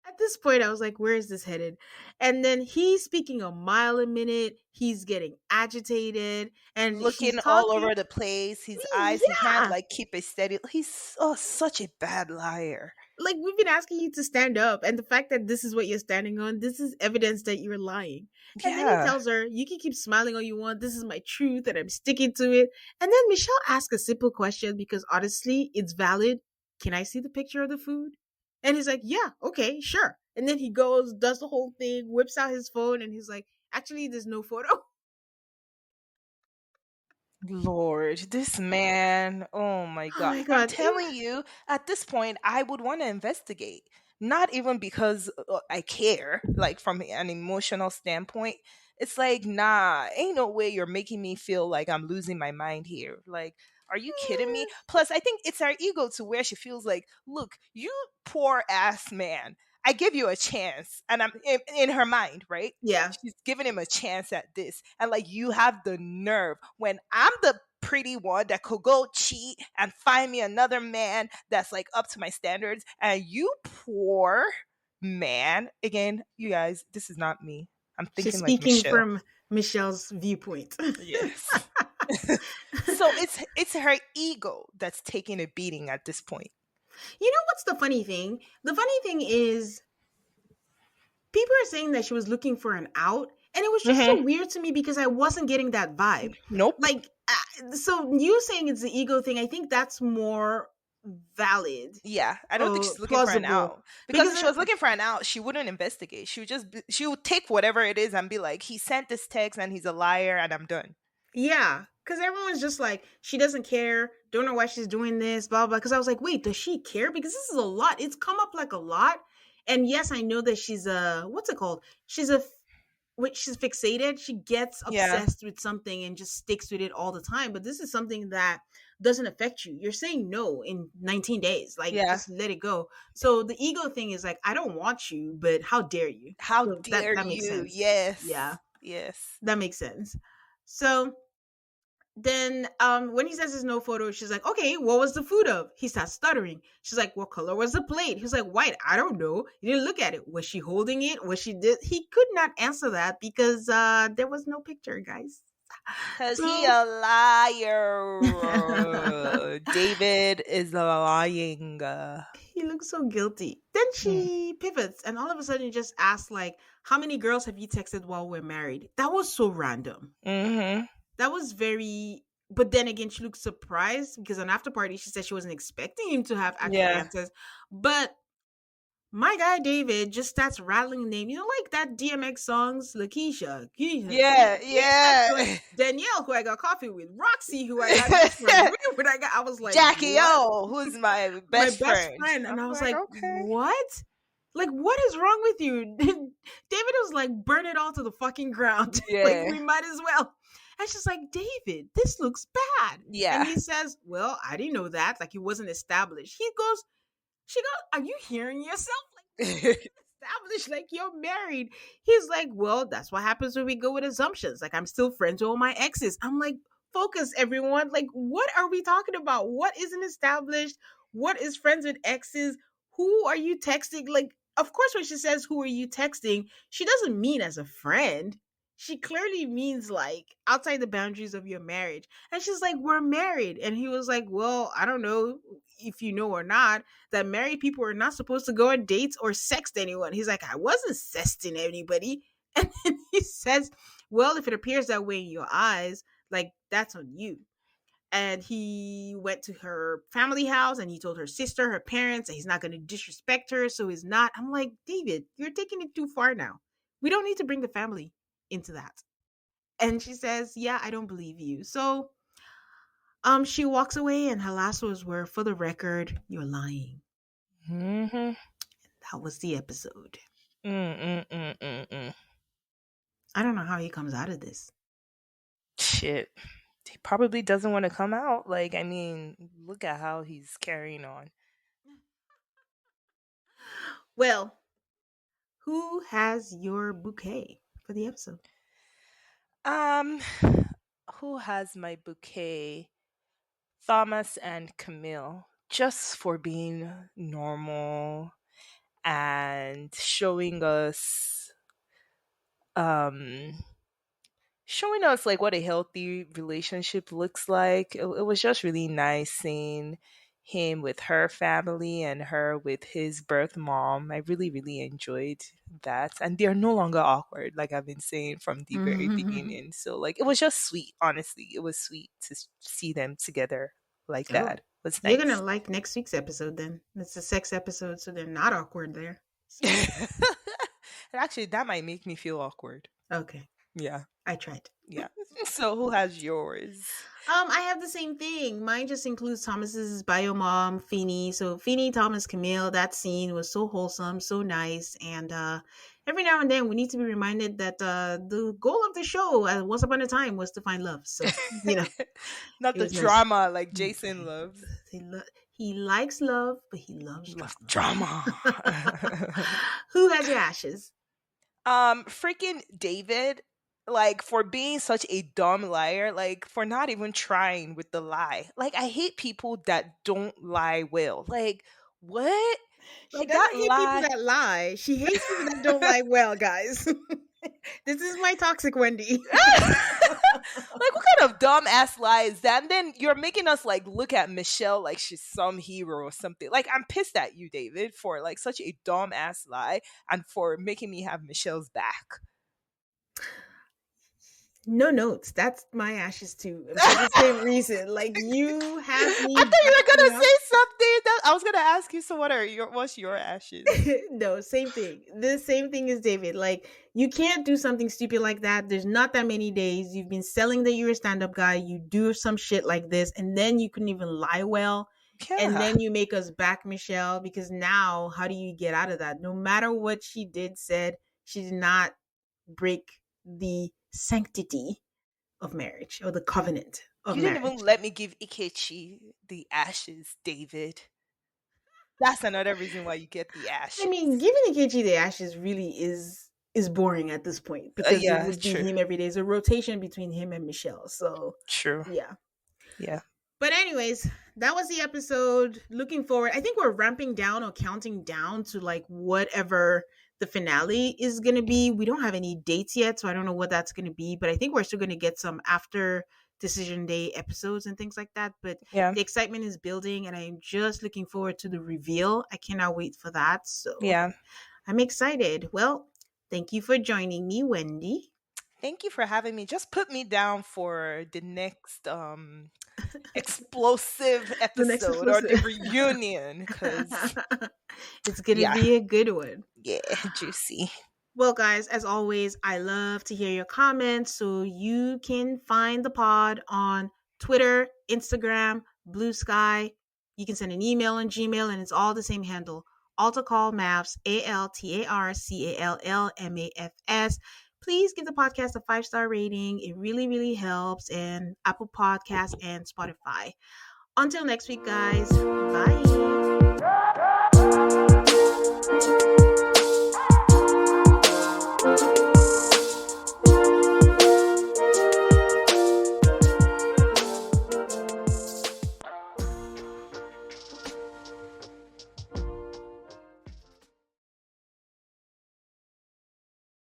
god. At this point, I was like, where is this headed? And then he's speaking a mile a minute. He's getting agitated. And she's Looking all talking. over the place, his eyes, he can't Yeah. like keep it steady. He's oh, such a bad liar. Like, we've been asking you to stand up. And the fact that this is what you're standing on, this is evidence that you're lying. And then he Yeah. tells her, you can keep smiling all you want. This is my truth and I'm sticking to it. And then Michelle asks a simple question because honestly, it's valid. Can I see the picture of the food? And he's like, yeah, okay, sure. And then he goes, does the whole thing, whips out his phone, and he's like, actually, there's no photo. Lord, this man, oh my Oh God. my I'm God. telling you, at this point, I would want to investigate. Not even because I care, like from an emotional standpoint. It's like, nah, ain't no way you're making me feel like I'm losing my mind here. Like, are you kidding me? Plus, I think it's our ego to where she feels like, look, you poor ass man, I give you a chance. And I'm in her mind, right? Yeah. She's giving him a chance at this. And like, you have the nerve when I'm the pretty one that could go cheat and find me another man that's like up to my standards. And you poor man, again, you guys, this is not me. I'm She's thinking like speaking Michelle. from Michelle's viewpoint. Yes. So it's her ego that's taking a beating at this point. You know what's the funny thing? The funny thing is, people are saying that she was looking for an out, and it was just so Hmm. weird to me because I wasn't getting that vibe. Nope. Like, so you saying it's the ego thing, I think that's more valid, Yeah, I don't think she's looking for an plausible, out. Because because if she was looking for an out, she wouldn't investigate. She would she would take whatever it is and be like, he sent this text and he's a liar and I'm done. yeah, because everyone's just like, she doesn't care, don't know why she's doing this, blah blah. Because I was like, wait, does she care? Because this is a lot. It's come up like a lot, and yes, I know that she's a, what's it called? She's a which she's fixated. She gets Yeah. obsessed with something and just sticks with it all the time. But this is something that doesn't affect you. You're saying no in 19 days. Like, Yeah. just let it go. So the ego thing is like, I don't want you, but how dare you? How So that dare that makes you? sense. Yeah, Yes. Yes. that makes sense. So then when he says there's no photo, she's like, okay, what was the food of? He starts stuttering. She's like, what color was the plate? He's like, white. I don't know. He didn't look at it. Was she holding it? Was she did He could not answer that because there was no picture, guys. Cause he So a liar. David is lying. he looks so guilty. Then Mm. she pivots and all of a sudden just asks, like, how many girls have you texted while we're married? That was so random. Mhm. That was very, but then again, she looked surprised because on after party she said she wasn't expecting him to have actual Yeah. answers. But my guy David just starts rattling name. You know, like that DMX songs, Lakeisha, Keisha, Yeah. he starts going, Yeah. Danielle, who I got coffee with, Roxy, who I got this from, Rue, who I was like, Jackie what? O, who's my My best best friend. friend. And I'm I was like, like, okay. what? Like, what is wrong with you? David was like, burn it all to the fucking ground. Like, Yeah. we might as well. And she's like, David, this looks bad. And Yeah. he says, well, I didn't know that. Like, he wasn't established. She goes, are you hearing yourself? Like, this isn't established. Like, you're married. He's like, well, that's what happens when we go with assumptions. Like, I'm still friends with all my exes. I'm like, focus, everyone. Like, what are we talking about? What isn't established? What is friends with exes? Who are you texting? Like, of course, when she says, who are you texting? She doesn't mean as a friend. she clearly means like outside the boundaries of your marriage. And she's like, we're married. And he was like, well, I don't know if you know or not that married people are not supposed to go on dates or sext anyone. He's like, I wasn't sexting anybody. And then he says, well, if it appears that way in your eyes, like that's on you. And he went to her family house and he told her sister, her parents, that he's not going to disrespect her. So he's not. I'm like, David, you're taking it too far now. We don't need to bring the family into that. And she says, yeah, I don't believe you. So she walks away and her last words were, for the record, you're lying. Mm-hmm. That was the episode. Mm-mm-mm-mm-mm. I don't know how he comes out of this. Shit. He probably doesn't want to come out. Like, I mean, look at how he's carrying on. Well, who has your bouquet for the episode? Um, who has my bouquet? Thomas and Camille, just for being normal and um showing us like what a healthy relationship looks like. It was just really nice seeing him with her family and her with his birth mom. I really, really enjoyed that. And they're no longer awkward, like I've been saying from the very Mm-hmm. beginning. So like it was just sweet, honestly. It was sweet to see them together like Oh, that. It was you're gonna nice. like next week's episode then. It's a sex episode, so they're not awkward there. So And actually that might make me feel awkward. okay, Yeah. I tried. Yeah. So who has yours? I have the same thing. Mine just includes Thomas's bio mom, Feeny. So Feeny, Thomas, Camille. That scene was so wholesome, so nice, and every now and then we need to be reminded that the goal of the show, once upon a time, was to find love. So Not it the was nice. drama like Jason loves. He likes love, but he loves Loves drama. drama. Who has your ashes? Freaking David, like for being such a dumb liar, like for not even trying with the lie. Like I hate people that don't lie well. Like what? She Like that doesn't hate people lie. that lie. She hates people that don't lie well, guys. This is my toxic Wendy. Like what kind of dumb ass lie is that? And then you're making us like look at Michelle like she's some hero or something. Like I'm pissed at you, David, for like such a dumb ass lie and for making me have Michelle's back. No notes. That's my ashes too. And for the same reason. Like you have I me thought you were backing gonna up. say something. That I was gonna ask you. So, what's your ashes? No, same thing. The same thing as David. Like you can't do something stupid like that. There's not that many days. You've been selling that you're a stand-up guy. You do some shit like this, and then you couldn't even lie well. And Yeah, then you make us back Michelle because now how do you get out of that? No matter what she did, said, she did not break the sanctity of marriage or the covenant of you didn't even marriage. let me give Ikechi the ashes, David. That's another reason why you get the I ashes. mean, giving Ikechi the ashes really is boring at this point because it Yeah, would be true, him every day. It's a rotation between him and Michelle. So true. yeah. Yeah, But anyways, that was the episode. Looking forward. I think we're ramping down or counting down to like whatever the finale is going to be. We don't have any dates yet, so I don't know what that's going to be, but I think we're still going to get some after decision day episodes and things like that, but yeah, the excitement is building and I'm just looking forward to the reveal. I cannot wait for that. So, yeah. I'm excited. Well, thank you for joining me, Wendy. Thank you for having me. Just put me down for the next explosive The next episode or the episode. reunion, because It's going to yeah, be a good one. yeah, juicy. Well, guys, as always, I love to hear your comments. So you can find the pod on Twitter, Instagram, Blue Sky. You can send an email on Gmail, and it's all the same handle. Altacall Maps, ALTARCALLMAFS. Please give the podcast a 5-star rating. It really, really helps. And Apple Podcasts and Spotify. Until next week, guys. Bye.